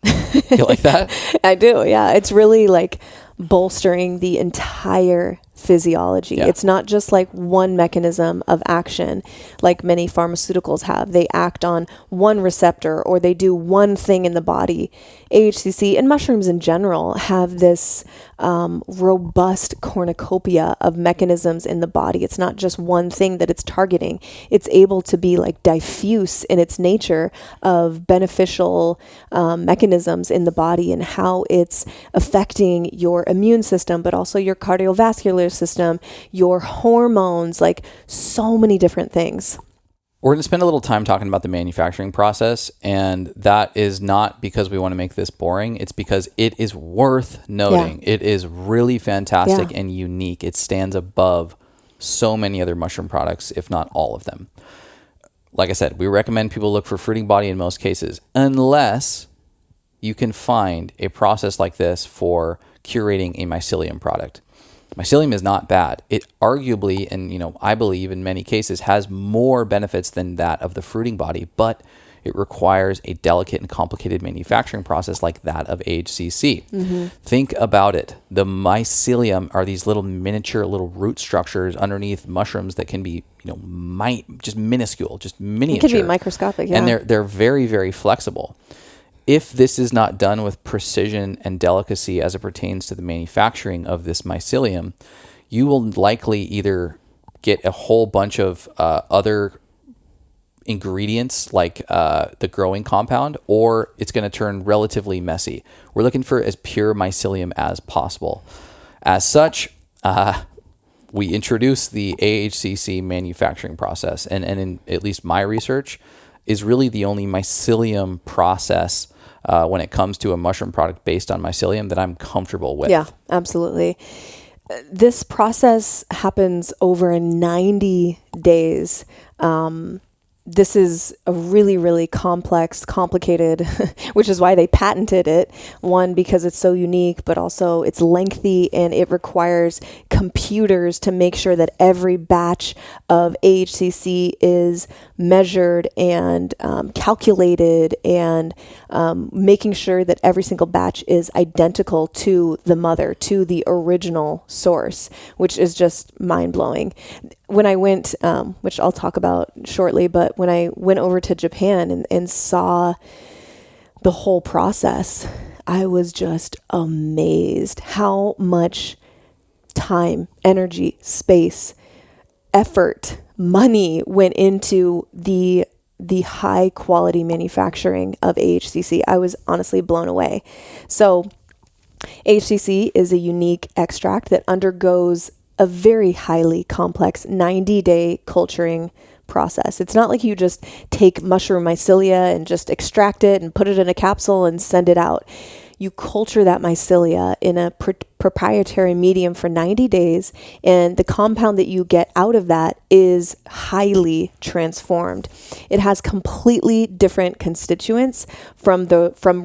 You like that? I do, yeah. It's really like bolstering the entire physiology. Yeah. It's not just like one mechanism of action like many pharmaceuticals have. They act on one receptor or they do one thing in the body. AHCC and mushrooms in general have this robust cornucopia of mechanisms in the body. It's not just one thing that it's targeting. It's able to be like diffuse in its nature of beneficial mechanisms in the body and how it's affecting your immune system, but also your cardiovascular system, your hormones, like so many different things. We're going to spend a little time talking about the manufacturing process, and that is not because we want to make this boring. It's because it is worth noting. Yeah. It is really fantastic and unique. It stands above so many other mushroom products, if not all of them. Like I said, we recommend people look for fruiting body in most cases, unless you can find a process like this for curating a mycelium product. Mycelium is not bad. It arguably, and I believe in many cases, has more benefits than that of the fruiting body, but it requires a delicate and complicated manufacturing process like that of AHCC. Mm-hmm. Think about it. The mycelium are these little miniature little root structures underneath mushrooms that can be, just minuscule, just miniature. It can be microscopic, yeah. And they're very, very flexible. If this is not done with precision and delicacy as it pertains to the manufacturing of this mycelium, you will likely either get a whole bunch of other ingredients like the growing compound, or it's going to turn relatively messy. We're looking for as pure mycelium as possible. As such, we introduce the AHCC manufacturing process, and in at least my research, is really the only mycelium process when it comes to a mushroom product based on mycelium that I'm comfortable with. Yeah, absolutely. This process happens over 90 days. This is a really, really complex, complicated, which is why they patented it. One, because it's so unique, but also it's lengthy and it requires computers to make sure that every batch of AHCC is measured and calculated, and making sure that every single batch is identical to the mother, to the original source, which is just mind-blowing. When I went, which I'll talk about shortly, but when I went over to Japan and saw the whole process, I was just amazed how much time, energy, space, effort, money went into the high quality manufacturing of AHCC. I was honestly blown away. So AHCC is a unique extract that undergoes a very highly complex 90-day culturing process. It's not like you just take mushroom mycelia and just extract it and put it in a capsule and send it out. You culture that mycelia in a proprietary medium for 90 days, and the compound that you get out of that is highly transformed. It has completely different constituents from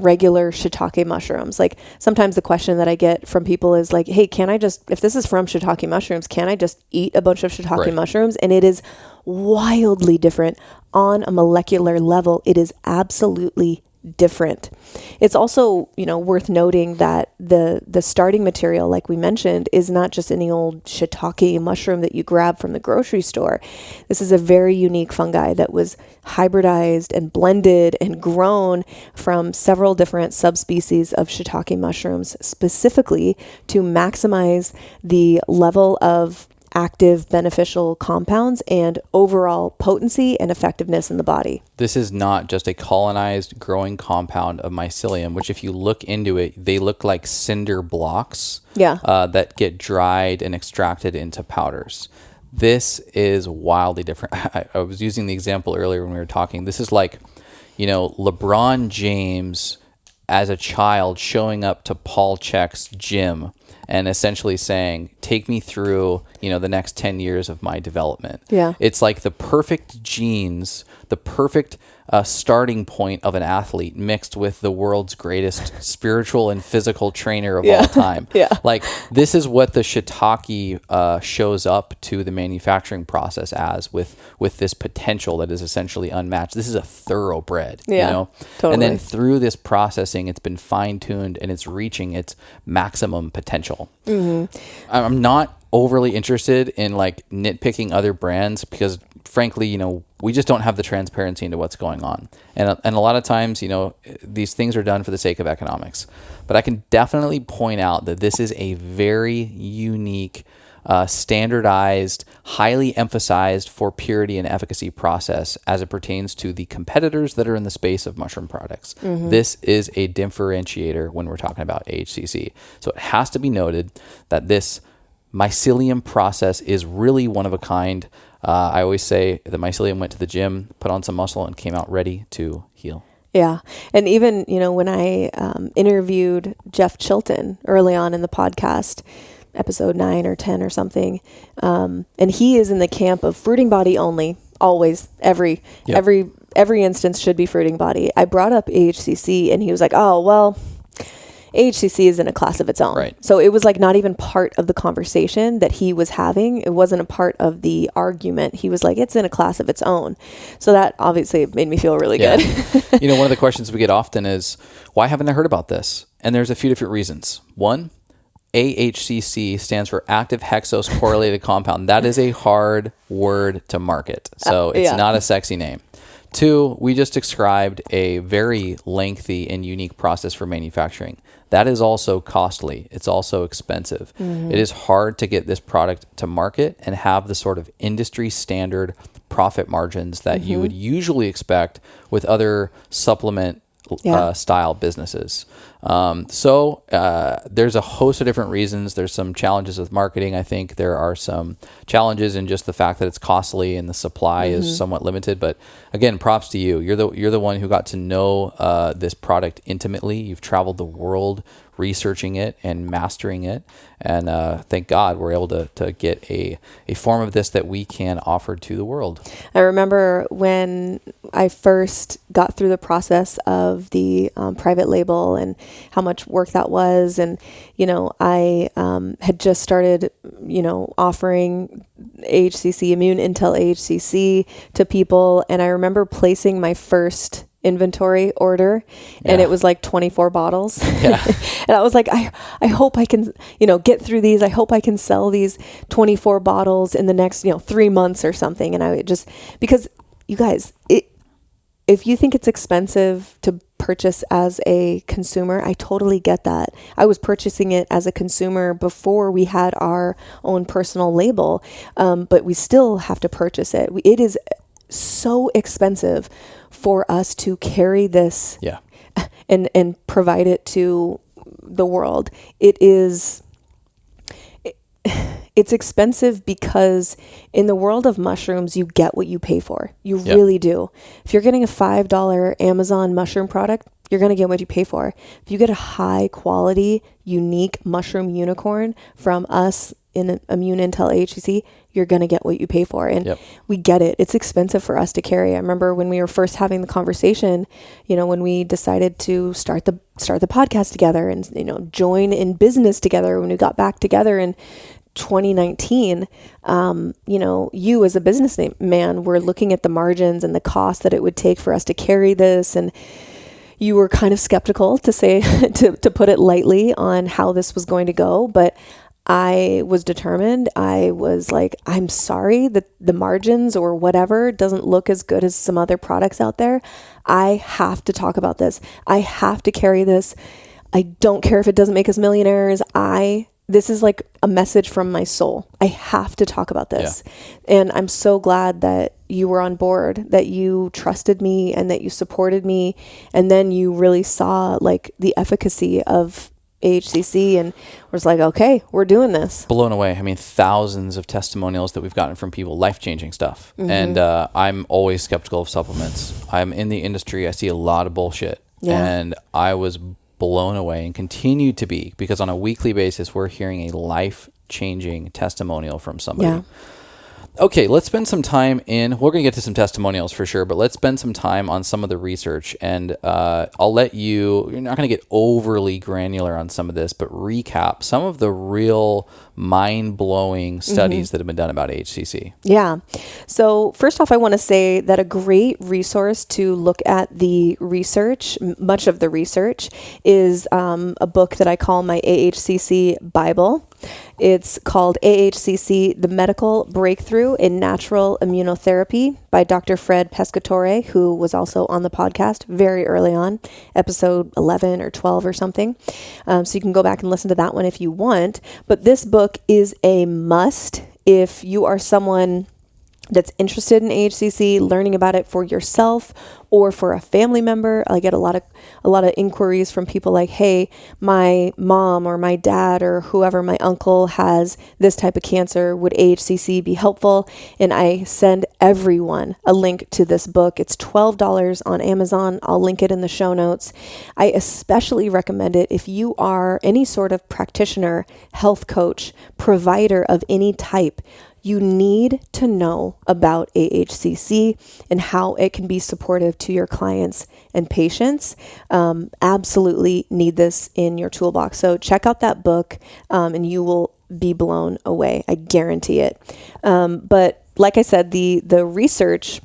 regular shiitake mushrooms. Like sometimes the question that I get from people is like, hey, if this is from shiitake mushrooms, can I just eat a bunch of shiitake mushrooms? And it is wildly different on a molecular level. It is absolutely different. It's also, worth noting that the starting material, like we mentioned, is not just any old shiitake mushroom that you grab from the grocery store. This is a very unique fungi that was hybridized and blended and grown from several different subspecies of shiitake mushrooms, specifically to maximize the level of active beneficial compounds and overall potency and effectiveness in the body. This is not just a colonized growing compound of mycelium, which if you look into it, they look like cinder blocks that get dried and extracted into powders. This is wildly different. I was using the example earlier when we were talking. This is like, LeBron James as a child showing up to Paul Chek's gym and essentially saying, take me through, the next 10 years of my development. Yeah. It's like the perfect genes, the perfect starting point of an athlete mixed with the world's greatest spiritual and physical trainer of all time. Like this is what the shiitake shows up to the manufacturing process as, with this potential that is essentially unmatched. This is a thoroughbred, Totally. And then through this processing, it's been fine-tuned and it's reaching its maximum potential. Mm-hmm. I'm not overly interested in like nitpicking other brands because frankly, you know, we just don't have the transparency into what's going on. And a lot of times, you know, these things are done for the sake of economics. But I can definitely point out that this is a very unique, standardized, highly emphasized for purity and efficacy process as it pertains to the competitors that are in the space of mushroom products. This is a differentiator when we're talking about AHCC. So it has to be noted that this mycelium process is really one of a kind. I always say the mycelium went to the gym, put on some muscle, and came out ready to heal. Yeah. And even, you know, when I interviewed Jeff Chilton early on in the podcast, episode 9 or 10 or something, and he is in the camp of fruiting body only, always, every instance should be fruiting body. I brought up AHCC and he was like, oh, well, AHCC is in a class of its own. Right. So it was like not even part of the conversation that he was having. It wasn't a part of the argument. He was like, it's in a class of its own. So that obviously made me feel really good. You know, one of the questions we get often is, why haven't I heard about this? And there's a few different reasons. One, AHCC stands for active hexose correlated compound. That is a hard word to market. So it's not a sexy name. Two, we just described a very lengthy and unique process for manufacturing. That is also costly. It's also expensive. It is hard to get this product to market and have the sort of industry standard profit margins that you would usually expect with other supplement style businesses. So there's a host of different reasons. There's some challenges with marketing. I think there are some challenges in just the fact that it's costly and the supply is somewhat limited. But again, props to you. You're the one who got to know this product intimately. You've traveled the world researching it and mastering it. And thank God we're able to get a form of this that we can offer to the world. I remember when I first got through the process of the private label and how much work that was. And, you know, I had just started, you know, offering AHCC, Immune Intel AHCC to people. And I remember placing my first inventory order and it was like 24 bottles. And I was like, I hope I can, you know, get through these. I hope I can sell these 24 bottles in the next, you know, 3 months or something. And I just, because you guys, if you think it's expensive to purchase as a consumer, I totally get that. I was purchasing it as a consumer before we had our own personal label, but we still have to purchase it. It is so expensive for us to carry this and provide it to the world. It's expensive because in the world of mushrooms, you get what you pay for. You really do. If you're getting a $5 Amazon mushroom product, you're going to get what you pay for. If you get a high quality, unique mushroom unicorn from us in Immune Intel AHCC, you're going to get what you pay for. And we get it. It's expensive for us to carry. I remember when we were first having the conversation, you know, when we decided to start the podcast together and, you know, join in business together, when we got back together in 2019, you know, you as a businessman were looking at the margins and the cost that it would take for us to carry this. And you were kind of skeptical, to say, to put it lightly, on how this was going to go. But I was determined. I was like, I'm sorry that the margins or whatever doesn't look as good as some other products out there. I have to talk about this. I have to carry this. I don't care if it doesn't make us millionaires. This is like a message from my soul. I have to talk about this. And I'm so glad that you were on board, that you trusted me and that you supported me. And then you really saw like the efficacy of AHCC and was like, okay, we're doing this. Blown away. I mean, thousands of testimonials that we've gotten from people, life-changing stuff. And I'm always skeptical of supplements. I'm in the industry. I see a lot of bullshit. And I was blown away and continue to be, because on a weekly basis, we're hearing a life-changing testimonial from somebody. Okay, let's spend some time we're going to get to some testimonials for sure, but let's spend some time on some of the research. And I'll let you're not going to get overly granular on some of this, but recap some of the real mind-blowing studies that have been done about AHCC. Yeah. So first off, I want to say that a great resource to look at the research, much of the research, is a book that I call my AHCC Bible. It's called AHCC, The Medical Breakthrough in Natural Immunotherapy by Dr. Fred Pescatore, who was also on the podcast very early on, episode 11 or 12 or something. So you can go back and listen to that one if you want. But this book is a must if you are someone that's interested in AHCC, learning about it for yourself or for a family member. I get a lot of inquiries from people like, hey, my mom or my dad or whoever, my uncle has this type of cancer. Would AHCC be helpful? And I send everyone a link to this book. It's $12 on Amazon. I'll link it in the show notes. I especially recommend it if you are any sort of practitioner, health coach, provider of any type. You need to know about AHCC and how it can be supportive to your clients and patients. Absolutely need this in your toolbox. So check out that book and you will be blown away. I guarantee it. But like I said, the research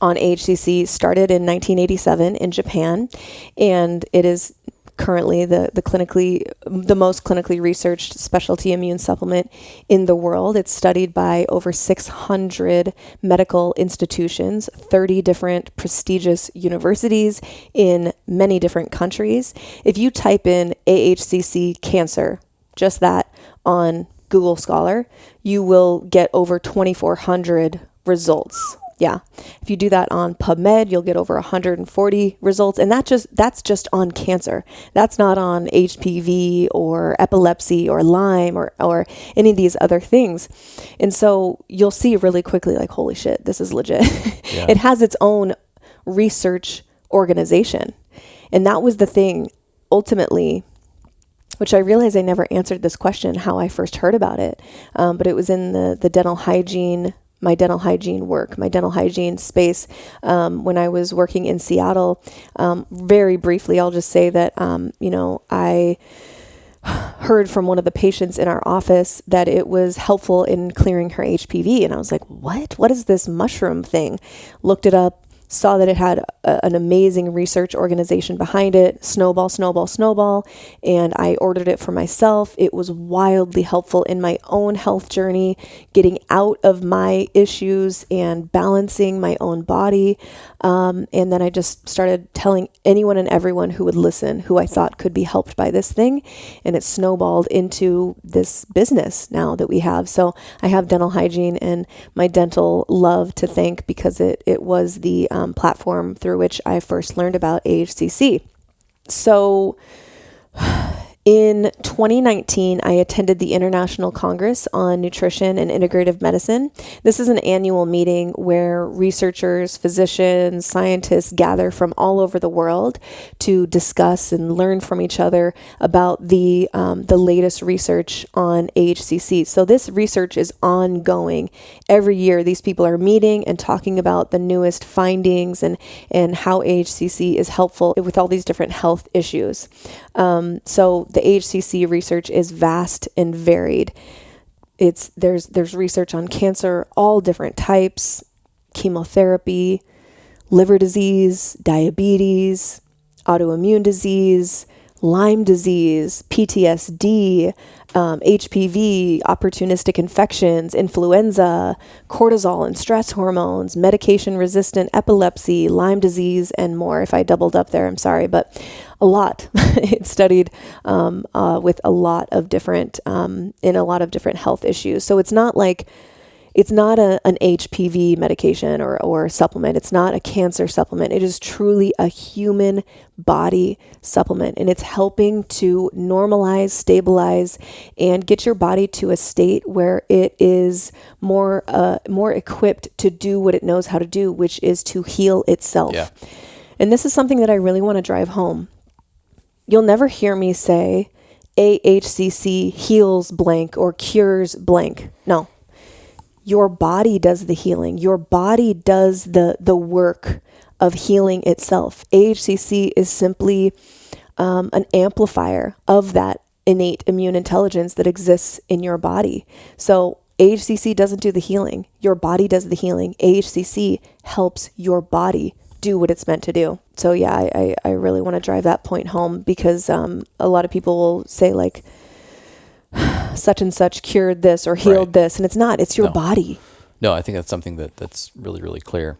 on AHCC started in 1987 in Japan, and it is currently the most clinically researched specialty immune supplement in the world. It's studied by over 600 medical institutions, 30 different prestigious universities in many different countries. If you type in AHCC cancer, just that, on Google Scholar, you will get over 2,400 results. Yeah. If you do that on PubMed, you'll get over 140 results. And that's just on cancer. That's not on HPV or epilepsy or Lyme or any of these other things. And so you'll see really quickly, like, holy shit, this is legit. Yeah. It has its own research organization. And that was the thing, ultimately, which I realized I never answered this question, how I first heard about it. But it was in the dental hygiene, my dental hygiene work, my dental hygiene space. When I was working in Seattle, very briefly, I'll just say that, I heard from one of the patients in our office that it was helpful in clearing her HPV. And I was like, what is this mushroom thing? Looked it up, saw that it had an amazing research organization behind it, snowball. And I ordered it for myself. It was wildly helpful in my own health journey, getting out of my issues and balancing my own body. And then I just started telling anyone and everyone who would listen, who I thought could be helped by this thing. And it snowballed into this business now that we have. So I have dental hygiene and my dental love to thank, because it was the platform through which I first learned about AHCC. So in 2019, I attended the International Congress on Nutrition and Integrative Medicine. This is an annual meeting where researchers, physicians, scientists gather from all over the world to discuss and learn from each other about the latest research on AHCC. So this research is ongoing. Every year, these people are meeting and talking about the newest findings and how AHCC is helpful with all these different health issues. So the AHCC research is vast and varied. There's research on cancer, all different types, chemotherapy, liver disease, diabetes, autoimmune disease, Lyme disease, PTSD, HPV, opportunistic infections, influenza, cortisol and stress hormones, medication-resistant epilepsy, Lyme disease, and more. If I doubled up there, I'm sorry, but a lot. It's studied with a lot of different, in a lot of different health issues. So it's not like, it's not an HPV medication or supplement. It's not a cancer supplement. It is truly a human body supplement, and it's helping to normalize, stabilize, and get your body to a state where it is more equipped to do what it knows how to do, which is to heal itself. Yeah. And this is something that I really want to drive home. You'll never hear me say AHCC heals blank or cures blank. No. Your body does the healing. Your body does the work of healing itself. AHCC is simply an amplifier of that innate immune intelligence that exists in your body. So AHCC doesn't do the healing. Your body does the healing. AHCC helps your body do what it's meant to do. So yeah, I really want to drive that point home, because a lot of people will say, like, such and such cured this or healed this. And it's not, it's your No. body. No, I think that's something that's really, really clear.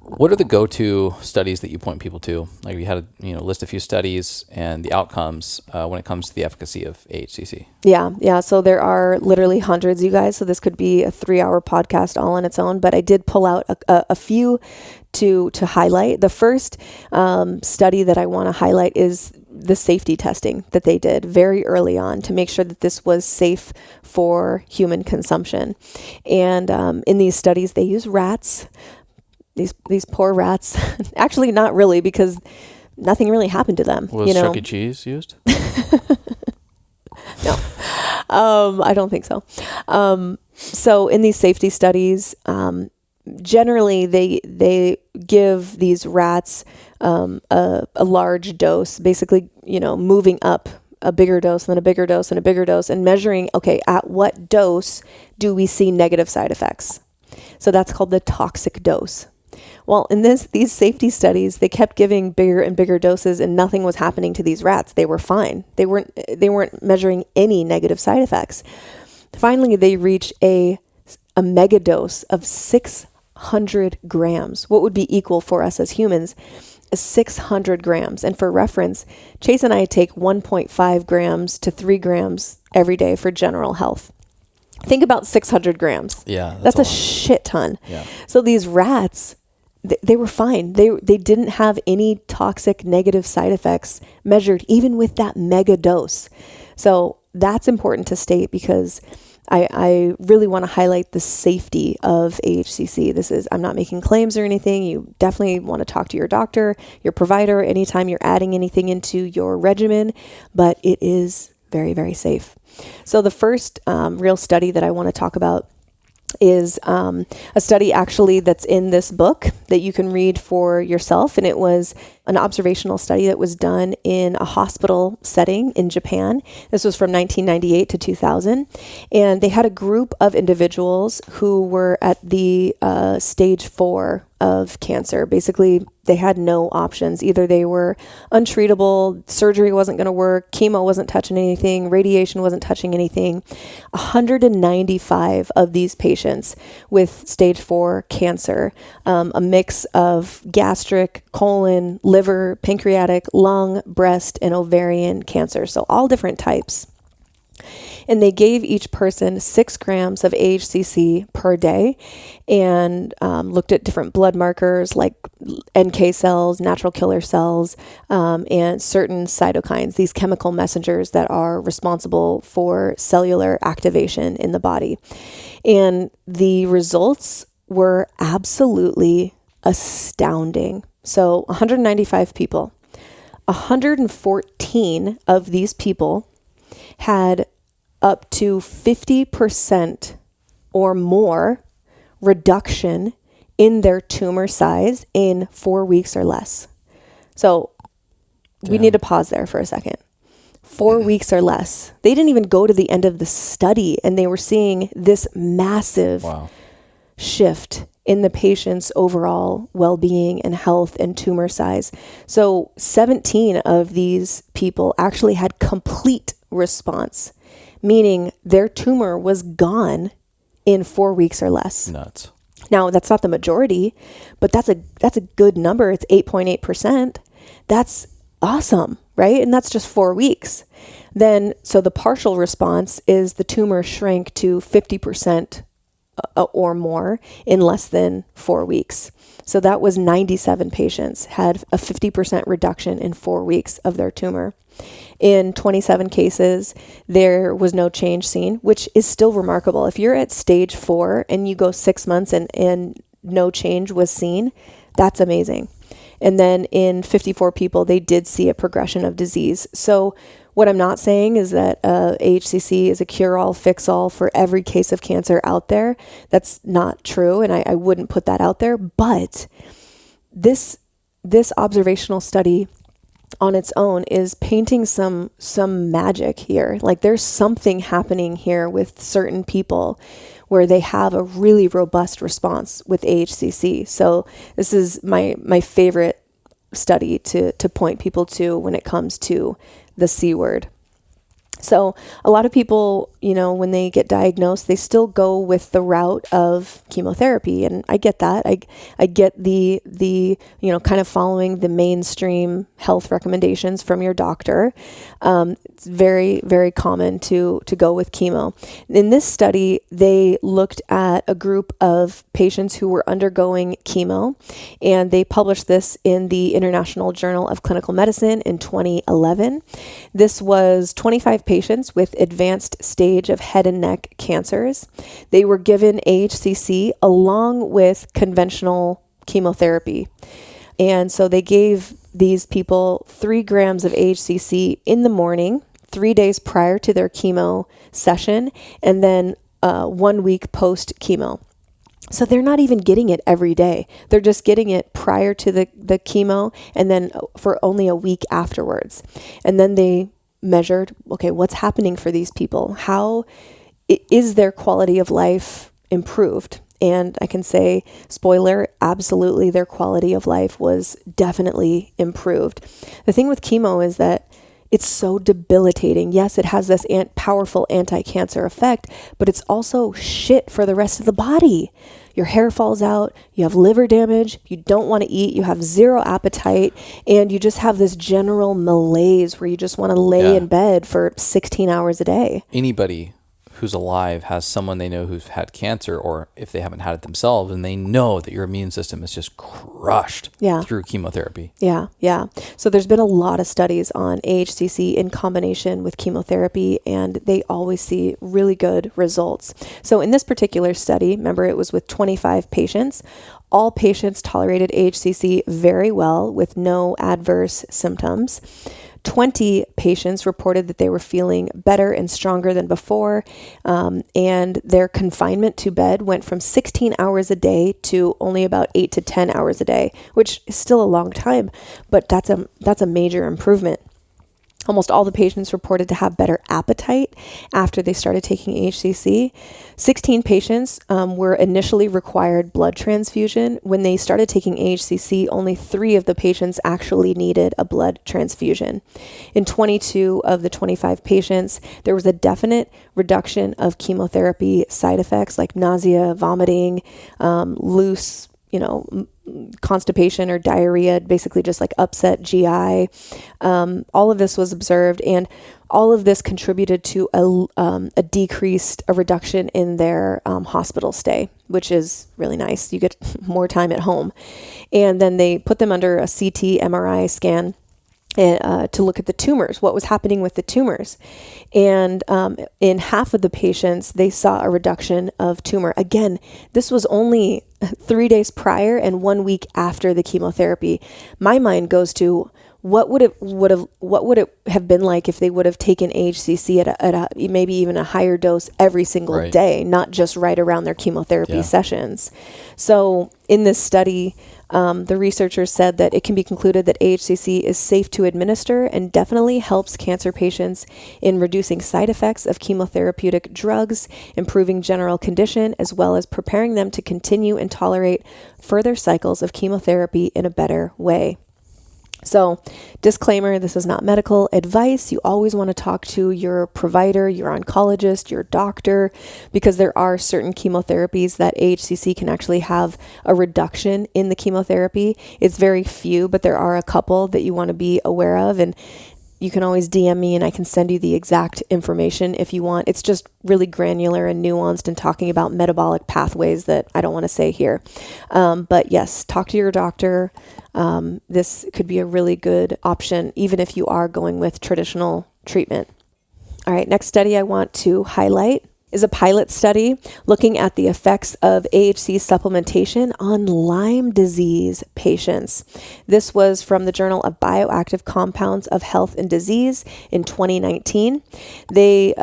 What are the go-to studies that you point people to? Like, you had to, list a few studies and the outcomes when it comes to the efficacy of AHCC. Yeah. So there are literally hundreds, you guys. So this could be a 3-hour podcast all on its own. But I did pull out a few to highlight. The first study that I want to highlight is the safety testing that they did very early on to make sure that this was safe for human consumption. And in these studies, they use rats. These poor rats. Actually, not really, because nothing really happened to them. Was Chuck E. Cheese used? No, I don't think so. So in these safety studies, generally they give these rats a large dose, basically, moving up a bigger dose, and then a bigger dose, and a bigger dose, and measuring, okay, at what dose do we see negative side effects? So that's called the toxic dose. Well, in these safety studies, they kept giving bigger and bigger doses, and nothing was happening to these rats. They were fine. They weren't measuring any negative side effects. Finally, they reached a mega dose of 600 grams. What would be equal for us as humans is 600 grams. And for reference, Chase and I take 1.5 grams to 3 grams every day for general health. Think about 600 grams. Yeah, that's a shit ton. Yeah. So these rats, they were fine. They didn't have any toxic negative side effects measured, even with that mega dose. So that's important to state, because I really want to highlight the safety of AHCC. I'm not making claims or anything. You definitely want to talk to your doctor, your provider, anytime you're adding anything into your regimen, but it is very, very safe. So the first real study that I want to talk about is a study actually that's in this book that you can read for yourself. And it was an observational study that was done in a hospital setting in Japan. This was from 1998 to 2000. And they had a group of individuals who were at the stage 4 of cancer. Basically, they had no options. Either they were untreatable, surgery wasn't going to work, chemo wasn't touching anything, radiation wasn't touching anything. 195 of these patients with stage 4 cancer, a mix of gastric, colon, liver, pancreatic, lung, breast, and ovarian cancer. So all different types. And they gave each person 6 grams of AHCC per day, and looked at different blood markers like NK cells, natural killer cells, and certain cytokines, these chemical messengers that are responsible for cellular activation in the body. And the results were absolutely astounding. So 195 people, 114 of these people had up to 50% or more reduction in their tumor size in 4 weeks or less. So we need to pause there for a second. 4 weeks or less. They didn't even go to the end of the study, and they were seeing this massive shift in the patient's overall well-being and health and tumor size. So 17 of these people actually had complete response, meaning their tumor was gone in 4 weeks or less. Nuts. Now, that's not the majority, but that's a good number. It's 8.8%. That's awesome, right? And that's just 4 weeks. Then, so the partial response is the tumor shrank to 50% or more in less than 4 weeks. So that was 97 patients had a 50% reduction in 4 weeks of their tumor. In 27 cases, there was no change seen, which is still remarkable. If you're at stage 4 and you go 6 months and no change was seen, that's amazing. And then in 54 people, they did see a progression of disease. So what I'm not saying is that AHCC is a cure-all, fix-all for every case of cancer out there. That's not true, and I wouldn't put that out there. But this observational study on its own is painting some magic here. Like, there's something happening here with certain people where they have a really robust response with AHCC. So this is my favorite study to point people to when it comes to the C word. So a lot of people, when they get diagnosed, they still go with the route of chemotherapy. And I get that. I get the kind of following the mainstream health recommendations from your doctor. It's very, very common to go with chemo. In this study, they looked at a group of patients who were undergoing chemo, and they published this in the International Journal of Clinical Medicine in 2011. This was 25 patients with advanced stage of head and neck cancers. They were given AHCC along with conventional chemotherapy. And so they gave these people 3 grams of AHCC in the morning, 3 days prior to their chemo session, and then 1 week post chemo. So they're not even getting it every day. They're just getting it prior to the chemo and then for only a week afterwards. And then they measured, okay, what's happening for these people? How is their quality of life improved? And I can say, spoiler, absolutely their quality of life was definitely improved. The thing with chemo is that it's so debilitating. Yes, it has this powerful anti-cancer effect, but it's also shit for the rest of the body. Your hair falls out, you have liver damage, you don't want to eat, you have zero appetite, and you just have this general malaise where you just want to lay in bed for 16 hours a day. Anybody who's alive has someone they know who's had cancer, or if they haven't had it themselves, and they know that your immune system is just crushed through chemotherapy. Yeah. So there's been a lot of studies on AHCC in combination with chemotherapy, and they always see really good results. So in this particular study, remember it was with 25 patients. All patients tolerated AHCC very well with no adverse symptoms. 20 patients reported that they were feeling better and stronger than before, and their confinement to bed went from 16 hours a day to only about 8 to 10 hours a day, which is still a long time, but that's a major improvement. Almost all the patients reported to have better appetite after they started taking AHCC. 16 patients were initially required blood transfusion. When they started taking AHCC, only 3 of the patients actually needed a blood transfusion. In 22 of the 25 patients, there was a definite reduction of chemotherapy side effects like nausea, vomiting, loose, constipation or diarrhea, basically just like upset GI. All of this was observed, and all of this contributed to a reduction in their hospital stay, which is really nice. You get more time at home. And then they put them under a CT MRI scan to look at the tumors, what was happening with the tumors. And in half of the patients, they saw a reduction of tumor. Again, this was only 3 days prior and 1 week after the chemotherapy. My mind goes to what would it have been like if they would have taken AHCC at a maybe even a higher dose every single day, not just right around their chemotherapy sessions. So in this study, the researchers said that it can be concluded that AHCC is safe to administer and definitely helps cancer patients in reducing side effects of chemotherapeutic drugs, improving general condition, as well as preparing them to continue and tolerate further cycles of chemotherapy in a better way. So, disclaimer, this is not medical advice. You always want to talk to your provider, your oncologist, your doctor, because there are certain chemotherapies that AHCC can actually have a reduction in the chemotherapy. It's very few, but there are a couple that you want to be aware of, and you can always DM me and I can send you the exact information if you want. It's just really granular and nuanced and talking about metabolic pathways that I don't want to say here. But yes, talk to your doctor. This could be a really good option, even if you are going with traditional treatment. All right, next study I want to highlight is a pilot study looking at the effects of AHC supplementation on Lyme disease patients. This was from the Journal of Bioactive Compounds of Health and Disease in 2019. They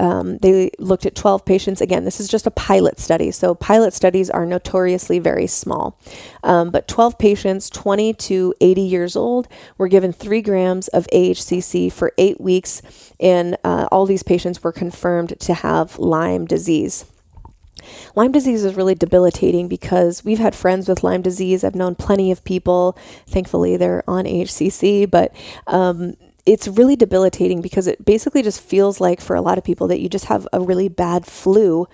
looked at 12 patients. Again, this is just a pilot study, so pilot studies are notoriously very small. But 12 patients, 20 to 80 years old, were given 3 grams of AHCC for 8 weeks, and all these patients were confirmed to have Lyme disease. Lyme disease is really debilitating because we've had friends with Lyme disease. I've known plenty of people. Thankfully, they're on AHCC, but it's really debilitating because it basically just feels like for a lot of people that you just have a really bad flu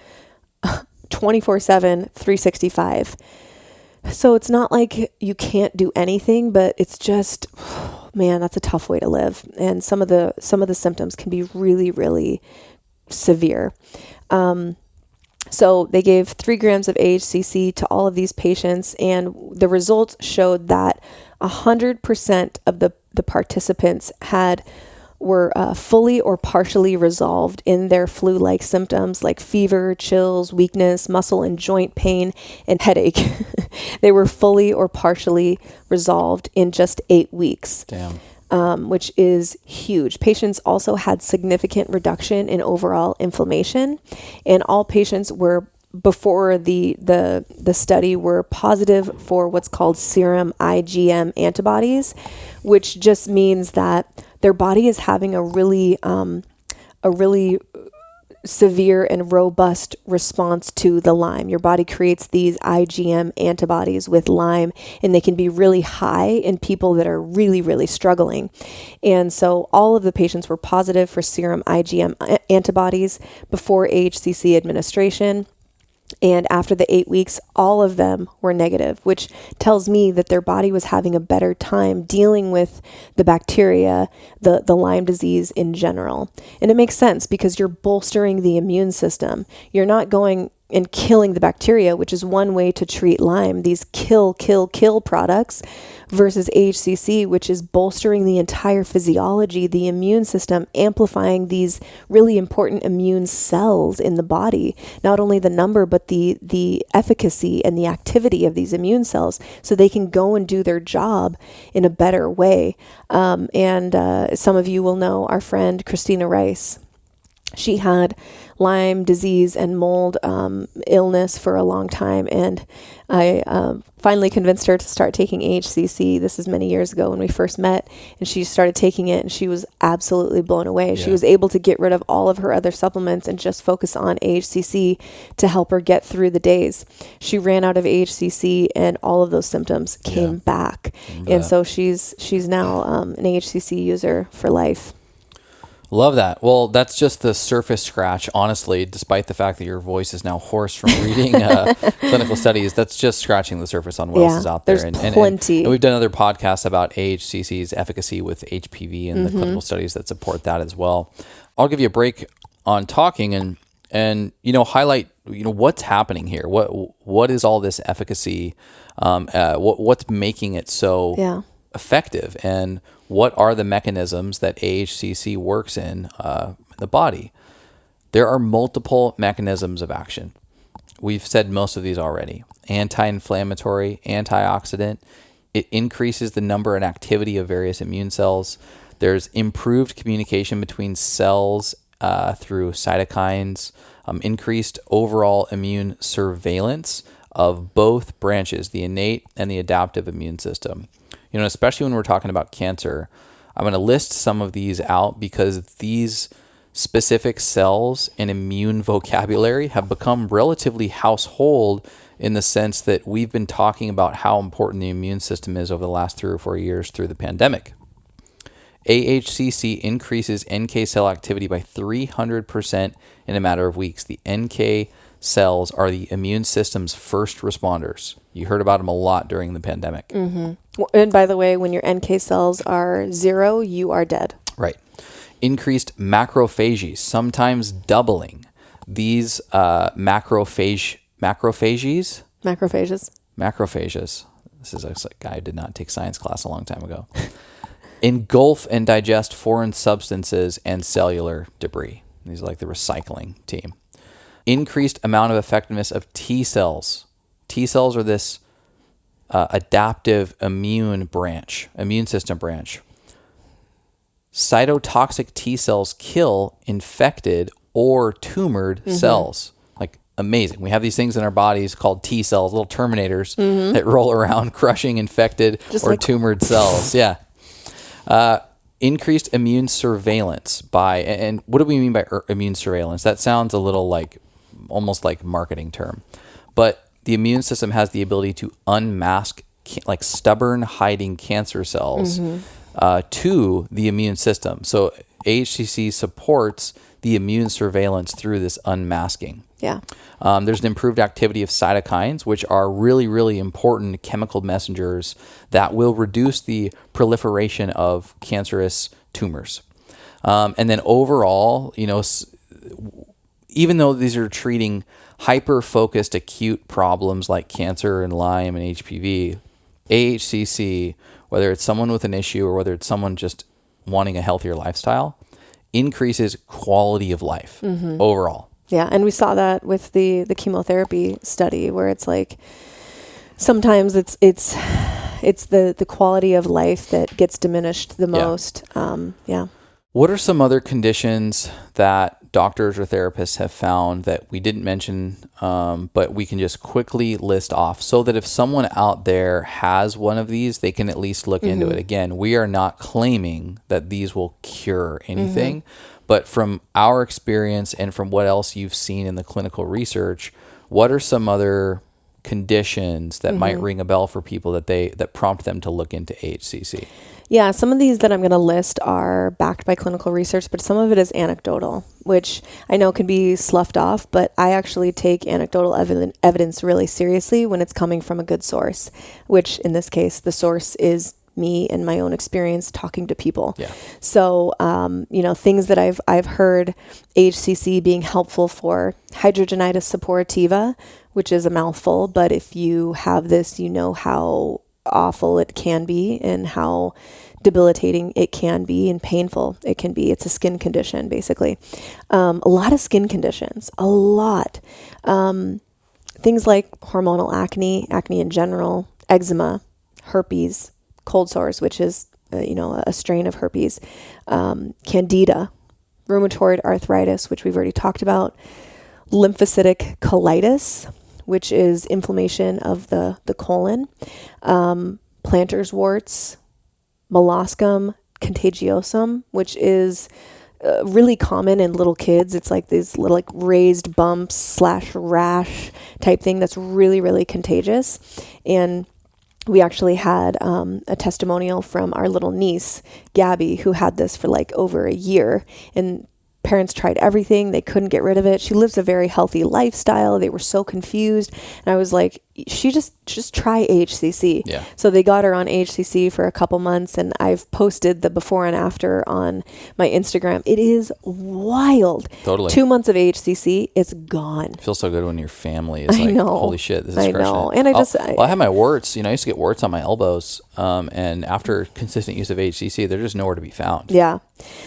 24/7, 365. So it's not like you can't do anything, but it's just, man, that's a tough way to live. And some of the symptoms can be really, really severe. So they gave 3 grams of AHCC to all of these patients, and the results showed that 100% of the participants were fully or partially resolved in their flu-like symptoms like fever, chills, weakness, muscle and joint pain, and headache. They were fully or partially resolved in just 8 weeks. Damn. Which is huge. Patients also had significant reduction in overall inflammation, and all patients were before the study were positive for what's called serum IgM antibodies, which just means that their body is having a really severe and robust response to the Lyme. Your body creates these IgM antibodies with Lyme, and they can be really high in people that are really, really struggling. And so all of the patients were positive for serum IgM antibodies before AHCC administration. And after the 8 weeks, all of them were negative, which tells me that their body was having a better time dealing with the bacteria, the Lyme disease in general. And it makes sense because you're bolstering the immune system. You're not going and killing the bacteria, which is one way to treat Lyme, these kill products, versus AHCC, which is bolstering the entire physiology, the immune system, amplifying these really important immune cells in the body. Not only the number, but the efficacy and the activity of these immune cells, so they can go and do their job in a better way. And some of you will know our friend Christina Rice. She had Lyme disease and mold illness for a long time, and I finally convinced her to start taking AHCC. This is many years ago when we first met, and she started taking it, and she was absolutely blown away. Yeah. She was able to get rid of all of her other supplements and just focus on AHCC to help her get through the days. She ran out of AHCC, and all of those symptoms came back, and so she's now an AHCC user for life. Love that. Well, that's just the surface scratch, honestly, despite the fact that your voice is now hoarse from reading clinical studies. That's just scratching the surface on what else is out there. There's plenty. And we've done other podcasts about AHCC's efficacy with HPV and the clinical studies that support that as well. I'll give you a break on talking and highlight what's happening here. What is all this efficacy? What's making it so effective, and what are the mechanisms that AHCC works in the body? There are multiple mechanisms of action. We've said most of these already. Anti-inflammatory, antioxidant. It increases the number and activity of various immune cells. There's improved communication between cells through cytokines, increased overall immune surveillance of both branches, the innate and the adaptive immune system. Especially when we're talking about cancer, I'm going to list some of these out because these specific cells and immune vocabulary have become relatively household in the sense that we've been talking about how important the immune system is over the last 3 or 4 years through the pandemic. AHCC increases NK cell activity by 300% in a matter of weeks. The NK cells are the immune system's first responders. You heard about them a lot during the pandemic. Mm-hmm. And by the way, when your NK cells are 0, you are dead. Right. Increased macrophages, sometimes doubling. These macrophages. This is a guy who did not take science class a long time ago. Engulf and digest foreign substances and cellular debris. These are like the recycling team. Increased amount of effectiveness of T cells. T cells are this adaptive immune system branch. Cytotoxic T cells kill infected or tumored cells. Like, amazing. We have these things in our bodies called T cells, little terminators that roll around crushing infected tumored cells. Yeah. Increased immune surveillance and what do we mean by immune surveillance? That sounds a little almost like marketing term, but the immune system has the ability to unmask stubborn hiding cancer cells to the immune system. So AHCC supports the immune surveillance through this unmasking. Yeah. There's an improved activity of cytokines, which are really, really important chemical messengers that will reduce the proliferation of cancerous tumors. And then overall, even though these are treating hyper-focused acute problems like cancer and Lyme and HPV, AHCC, whether it's someone with an issue or whether it's someone just wanting a healthier lifestyle, increases quality of life overall. Yeah, and we saw that with the chemotherapy study where it's like sometimes it's the quality of life that gets diminished the most. Yeah. What are some other conditions that doctors or therapists have found that we didn't mention, but we can just quickly list off so that if someone out there has one of these, they can at least look into it? Again, we are not claiming that these will cure anything, but from our experience and from what else you've seen in the clinical research, what are some other conditions that might ring a bell for people that prompt them to look into AHCC? Yeah, some of these that I'm going to list are backed by clinical research, but some of it is anecdotal, which I know can be sloughed off, but I actually take anecdotal evidence really seriously when it's coming from a good source, which in this case, the source is me and my own experience talking to people. Yeah. So, things that I've heard AHCC being helpful for: hidradenitis suppurativa, which is a mouthful, but if you have this, you know how awful it can be and how debilitating it can be and painful it can be. It's a skin condition, basically. A lot of skin conditions, a lot. Things like hormonal acne in general, eczema, herpes, cold sores, which is, a strain of herpes, candida, rheumatoid arthritis, which we've already talked about, lymphocytic colitis, which is inflammation of the colon, plantar's warts, molluscum contagiosum, which is really common in little kids. It's like these little raised bumps / rash type thing that's really, really contagious. And we actually had a testimonial from our little niece, Gabby, who had this for over a year, and parents tried everything. They couldn't get rid of it. She lives a very healthy lifestyle. They were so confused. And I was like, she just try AHCC. Yeah. So they got her on AHCC for a couple months, and I've posted the before and after on my Instagram. It is wild. Totally. 2 months of AHCC, it's gone. It feels so good when your family is like, holy shit, this is crushing know. it. And I had my warts. I used to get warts on my elbows. And after consistent use of AHCC, they're just nowhere to be found. Yeah.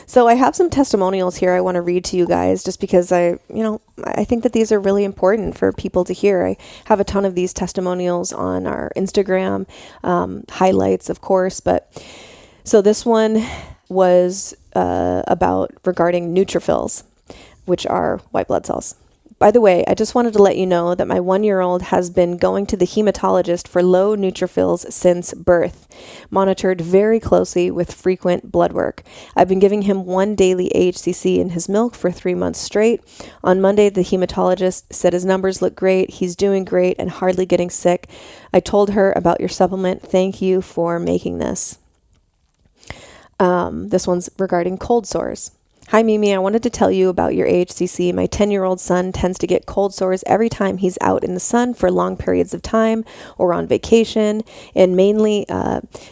So I have some testimonials here I want to read to you guys just because I think that these are really important for people to hear. I have a ton of these testimonials on our Instagram, highlights, of course. But so this one was regarding neutrophils, which are white blood cells. By the way, I just wanted to let you know that my 1-year-old has been going to the hematologist for low neutrophils since birth, monitored very closely with frequent blood work. I've been giving him 1 daily AHCC in his milk for 3 months straight. On Monday, the hematologist said his numbers look great, he's doing great and hardly getting sick. I told her about your supplement. Thank you for making this. This one's regarding cold sores. Hi, Mimi. I wanted to tell you about your AHCC. My 10-year-old son tends to get cold sores every time he's out in the sun for long periods of time or on vacation, and mainly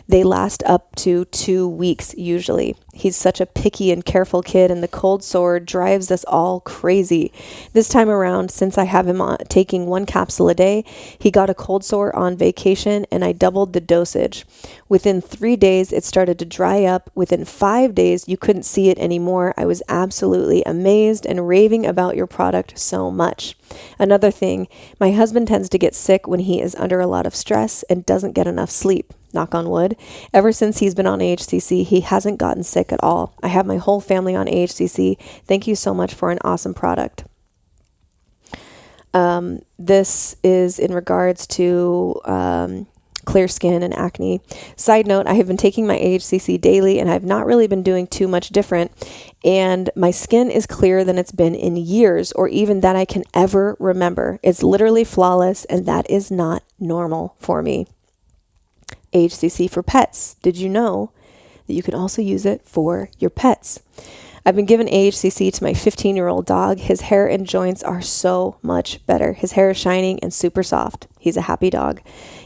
they last up to 2 weeks usually. He's such a picky and careful kid, and the cold sore drives us all crazy. This time around, since I have him taking 1 capsule a day, he got a cold sore on vacation, and I doubled the dosage. Within 3 days, it started to dry up. Within 5 days, you couldn't see it anymore. I was absolutely amazed and raving about your product so much. Another thing, my husband tends to get sick when he is under a lot of stress and doesn't get enough sleep. Knock on wood. Ever since he's been on AHCC, he hasn't gotten sick at all. I have my whole family on AHCC. Thank you so much for an awesome product. This is in regards to clear skin and acne. Side note, I have been taking my AHCC daily and I've not really been doing too much different. And my skin is clearer than it's been in years or even that I can ever remember. It's literally flawless, and that is not normal for me. AHCC for pets. Did you know that you can also use it for your pets. I've been given AHCC to my 15-year-old dog. His hair and joints are so much better. His hair is shining and super soft. He's a happy dog.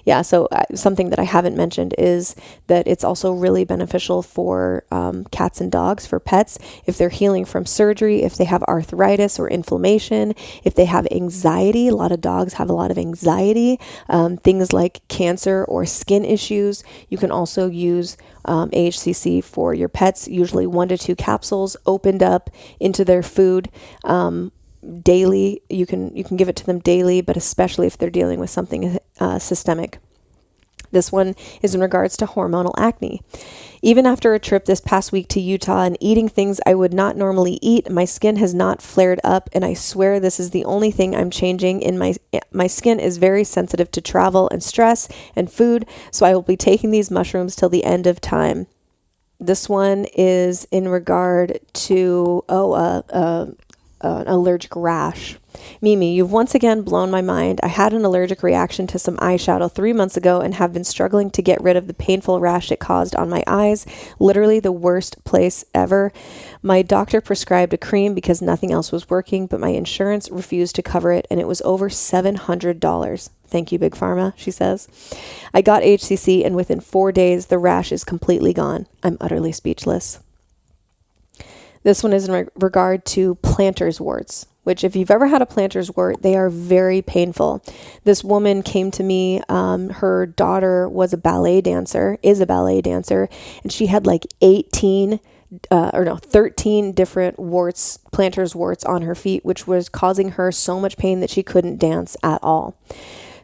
Yeah, so something that I haven't mentioned is that it's also really beneficial for cats and dogs, for pets, if they're healing from surgery, if they have arthritis or inflammation, if they have anxiety. A lot of dogs have a lot of anxiety, things like cancer or skin issues. You can also use AHCC for your pets, usually 1 to 2 capsules opened up into their food daily. You can give it to them daily, but especially if they're dealing with something systemic. This one is in regards to hormonal acne. Even after a trip this past week to Utah and eating things I would not normally eat, my skin has not flared up, and I swear this is the only thing I'm changing. In my skin is very sensitive to travel and stress and food, so I will be taking these mushrooms till the end of time. This one is in regard to an allergic rash. Mimi, you've once again blown my mind. I had an allergic reaction to some eyeshadow 3 months ago and have been struggling to get rid of the painful rash it caused on my eyes. Literally the worst place ever. My doctor prescribed a cream because nothing else was working, but my insurance refused to cover it, and it was over $700. Thank you, Big Pharma, she says. I got HCC, and within 4 days, the rash is completely gone. I'm utterly speechless. This one is in regard to plantar's warts, which if you've ever had a plantar's wart, they are very painful. This woman came to me. Her daughter is a ballet dancer, and she had like 13 different warts, plantar's warts on her feet, which was causing her so much pain that she couldn't dance at all.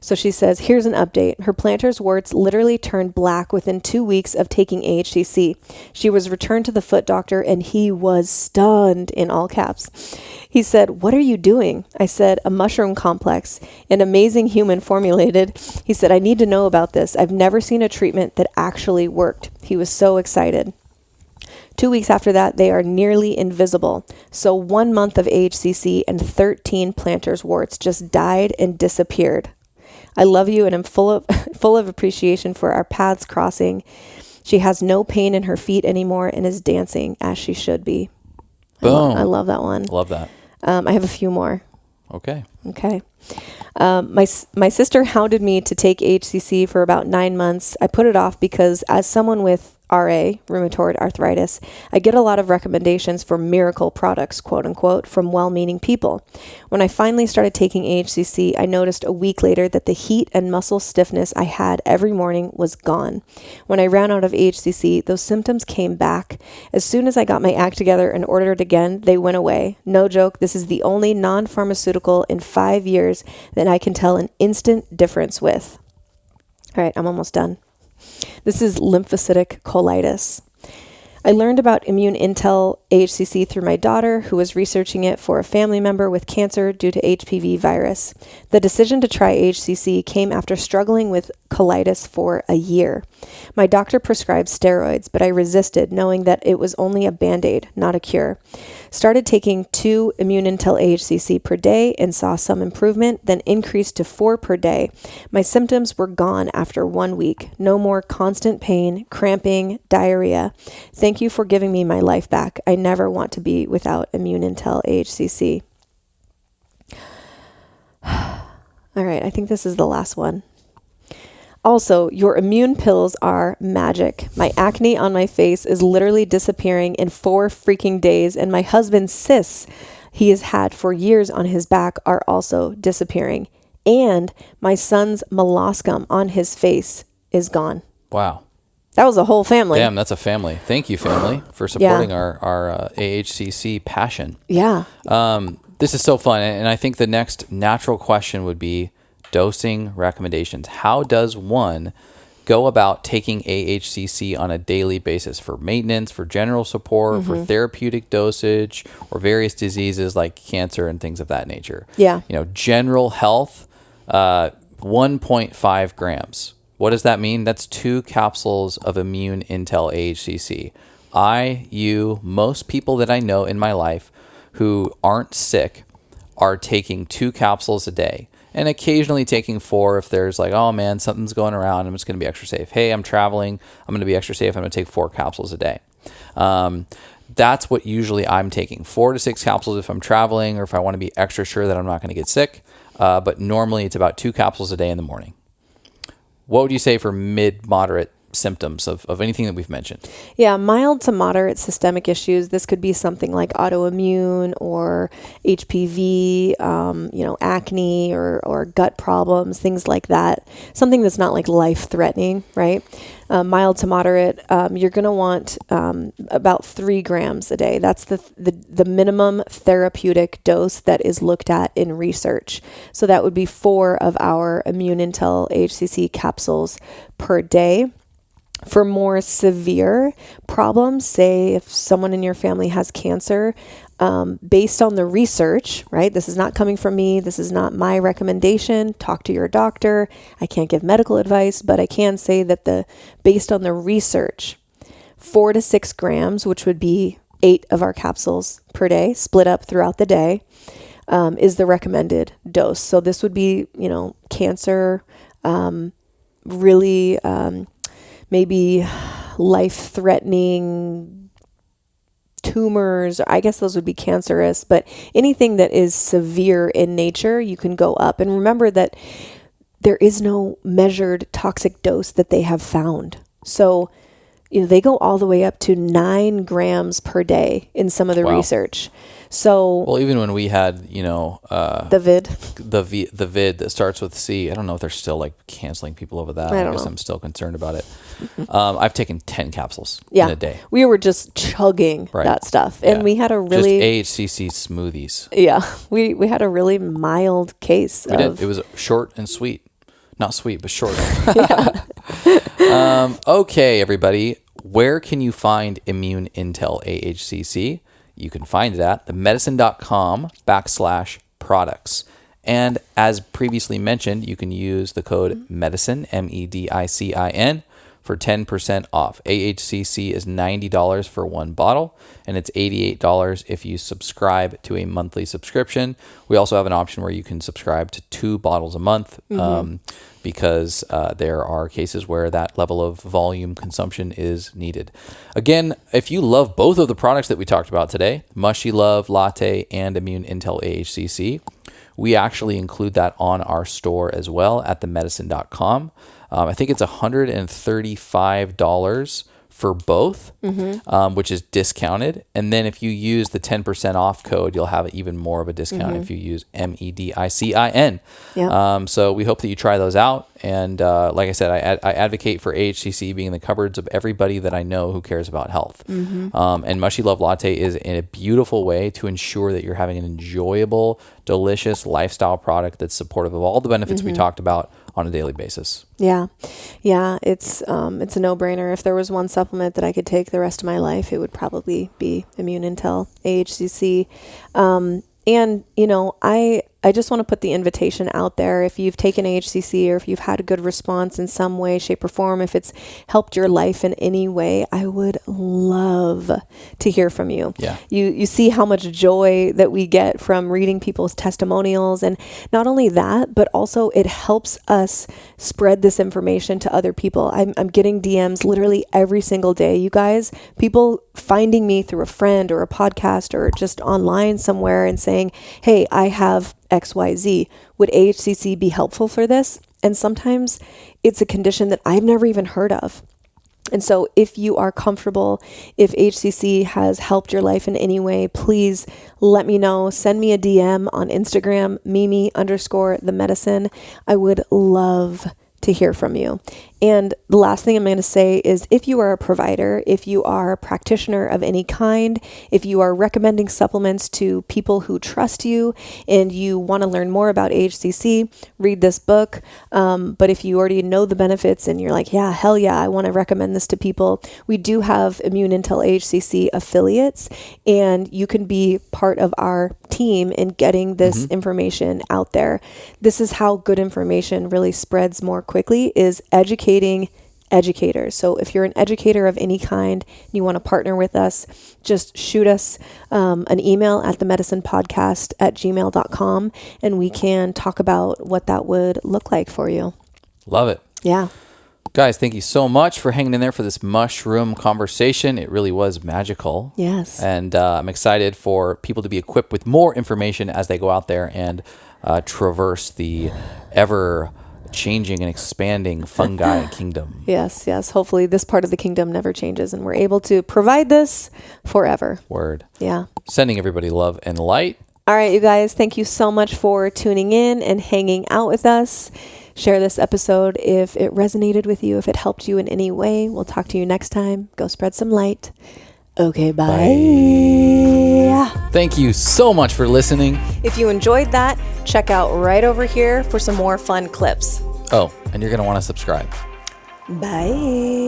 So she says, here's an update. Her plantar's warts literally turned black within 2 weeks of taking AHCC. She was returned to the foot doctor and he was stunned, in all caps. He said, "What are you doing?" I said, "A mushroom complex, an amazing human formulated." He said, "I need to know about this. I've never seen a treatment that actually worked." He was so excited. 2 weeks after that, they are nearly invisible. So 1 month of AHCC and 13 plantar's warts just died and disappeared. I love you, and I'm full of appreciation for our paths crossing. She has no pain in her feet anymore and is dancing as she should be. Boom. I love that one. Love that. I have a few more. Okay. My sister hounded me to take HCC for about 9 months. I put it off because as someone with RA, rheumatoid arthritis, I get a lot of recommendations for miracle products, quote unquote, from well-meaning people. When I finally started taking AHCC, I noticed a week later that the heat and muscle stiffness I had every morning was gone. When I ran out of AHCC, those symptoms came back. As soon as I got my act together and ordered again, they went away. No joke, this is the only non-pharmaceutical in 5 years that I can tell an instant difference with. All right, I'm almost done. This is lymphocytic colitis. I learned about Immune Intel AHCC through my daughter, who was researching it for a family member with cancer due to HPV virus. The decision to try AHCC came after struggling with colitis for a year. My doctor prescribed steroids, but I resisted, knowing that it was only a Band-Aid, not a cure. Started taking 2 Immune Intel AHCC per day and saw some improvement, then increased to 4 per day. My symptoms were gone after 1 week. No more constant pain, cramping, diarrhea. Thank you for giving me my life back. I never want to be without Immune Intel AHCC. All right, I think this is the last one. Also, your immune pills are magic. My acne on my face is literally disappearing in 4 freaking days, and my husband's cysts he has had for years on his back are also disappearing. And my son's molluscum on his face is gone. Wow. That was a whole family. Damn, that's a family. Thank you, family, for supporting our AHCC passion. Yeah. This is so fun. And I think the next natural question would be dosing recommendations. How does one go about taking AHCC on a daily basis for maintenance, for general support, for therapeutic dosage, or various diseases like cancer and things of that nature? Yeah. General health, 1.5 grams. What does that mean? That's 2 capsules of Immune Intel AHCC. Most people that I know in my life who aren't sick are taking 2 capsules a day. and occasionally taking 4 if there's like, oh man, something's going around. I'm just going to be extra safe. Hey, I'm traveling. I'm going to be extra safe. I'm going to take 4 capsules a day. That's what usually I'm taking, 4 to 6 capsules if I'm traveling or if I want to be extra sure that I'm not going to get sick. But normally it's about 2 capsules a day in the morning. What would you say for mid-moderate symptoms of anything that we've mentioned? Yeah, mild to moderate systemic issues. This could be something like autoimmune or HPV, acne or gut problems, things like that. Something that's not like life-threatening, right? Mild to moderate, you're going to want about 3 grams a day. That's the minimum therapeutic dose that is looked at in research. So that would be 4 of our Immune Intel AHCC capsules per day. For more severe problems, say if someone in your family has cancer, based on the research, right? This is not coming from me. This is not my recommendation. Talk to your doctor. I can't give medical advice, but I can say that based on the research, 4 to 6 grams, which would be 8 of our capsules per day, split up throughout the day, is the recommended dose. So this would be, cancer, really, maybe life-threatening tumors. I guess those would be cancerous, but anything that is severe in nature, you can go up. And remember that there is no measured toxic dose that they have found. So, they go all the way up to 9 grams per day in some of the research. So, well, even when we had, the vid that starts with C, I don't know if they're still like canceling people over that. I guess I'm still concerned about it. I've taken 10 capsules in a day. We were just chugging that stuff. And we had a really... Just AHCC smoothies. Yeah. We had a really mild case. It was short and sweet. Not sweet, but short. Okay, everybody. Where can you find Immune Intel AHCC? You can find it at themedicine.com/products. And as previously mentioned, you can use the code MEDICINE, MEDICIN, for 10% off. AHCC is $90 for 1 bottle, and it's $88 if you subscribe to a monthly subscription. We also have an option where you can subscribe to 2 bottles a month, because there are cases where that level of volume consumption is needed. Again, if you love both of the products that we talked about today, MYCELIUM Latte and Immune Intel AHCC, we actually include that on our store as well at themedicine.com. I think it's $135 for both, which is discounted. And then if you use the 10% off code, you'll have even more of a discount if you use MEDICIN. Yep. So we hope that you try those out. And like I said, I advocate for AHCC being in the cupboards of everybody that I know who cares about health. And MYCELIUM Latte is a beautiful way to ensure that you're having an enjoyable, delicious lifestyle product that's supportive of all the benefits we talked about on a daily basis. Yeah, it's a no-brainer. If there was one supplement that I could take the rest of my life, it would probably be Immune Intel AHCC. And I just want to put the invitation out there. If you've taken AHCC or if you've had a good response in some way, shape, or form, if it's helped your life in any way, I would love to hear from you. Yeah. You see how much joy that we get from reading people's testimonials. And not only that, but also it helps us spread this information to other people. I'm getting DMs literally every single day, you guys. People finding me through a friend or a podcast or just online somewhere and saying, hey, I have XYZ. Would AHCC be helpful for this? And sometimes it's a condition that I've never even heard of. And so if you are comfortable, if HCC has helped your life in any way, please let me know. Send me a DM on Instagram, Mimi_themedicine. I would love to hear from you. And the last thing I'm going to say is if you are a provider, if you are a practitioner of any kind, if you are recommending supplements to people who trust you and you want to learn more about AHCC, read this book. But if you already know the benefits and you're like, yeah, hell yeah, I want to recommend this to people, we do have Immune Intel AHCC affiliates, and you can be part of our team in getting this information out there. This is how good information really spreads more quickly, is educating educators. So if you're an educator of any kind and you want to partner with us, just shoot us an email at themedicinepodcast@gmail.com, and we can talk about what that would look like for you. Love it. Yeah. Guys, thank you so much for hanging in there for this mushroom conversation. It really was magical. Yes. And I'm excited for people to be equipped with more information as they go out there and traverse the ever changing and expanding fungi kingdom. Yes, yes. Hopefully this part of the kingdom never changes and we're able to provide this forever. Word. Yeah. Sending everybody love and light. All right, you guys, thank you so much for tuning in and hanging out with us. Share this episode if it resonated with you, if it helped you in any way. We'll talk to you next time. Go spread some light. Okay, bye. Thank you so much for listening. If you enjoyed that, check out right over here for some more fun clips. Oh, and you're going to want to subscribe. Bye.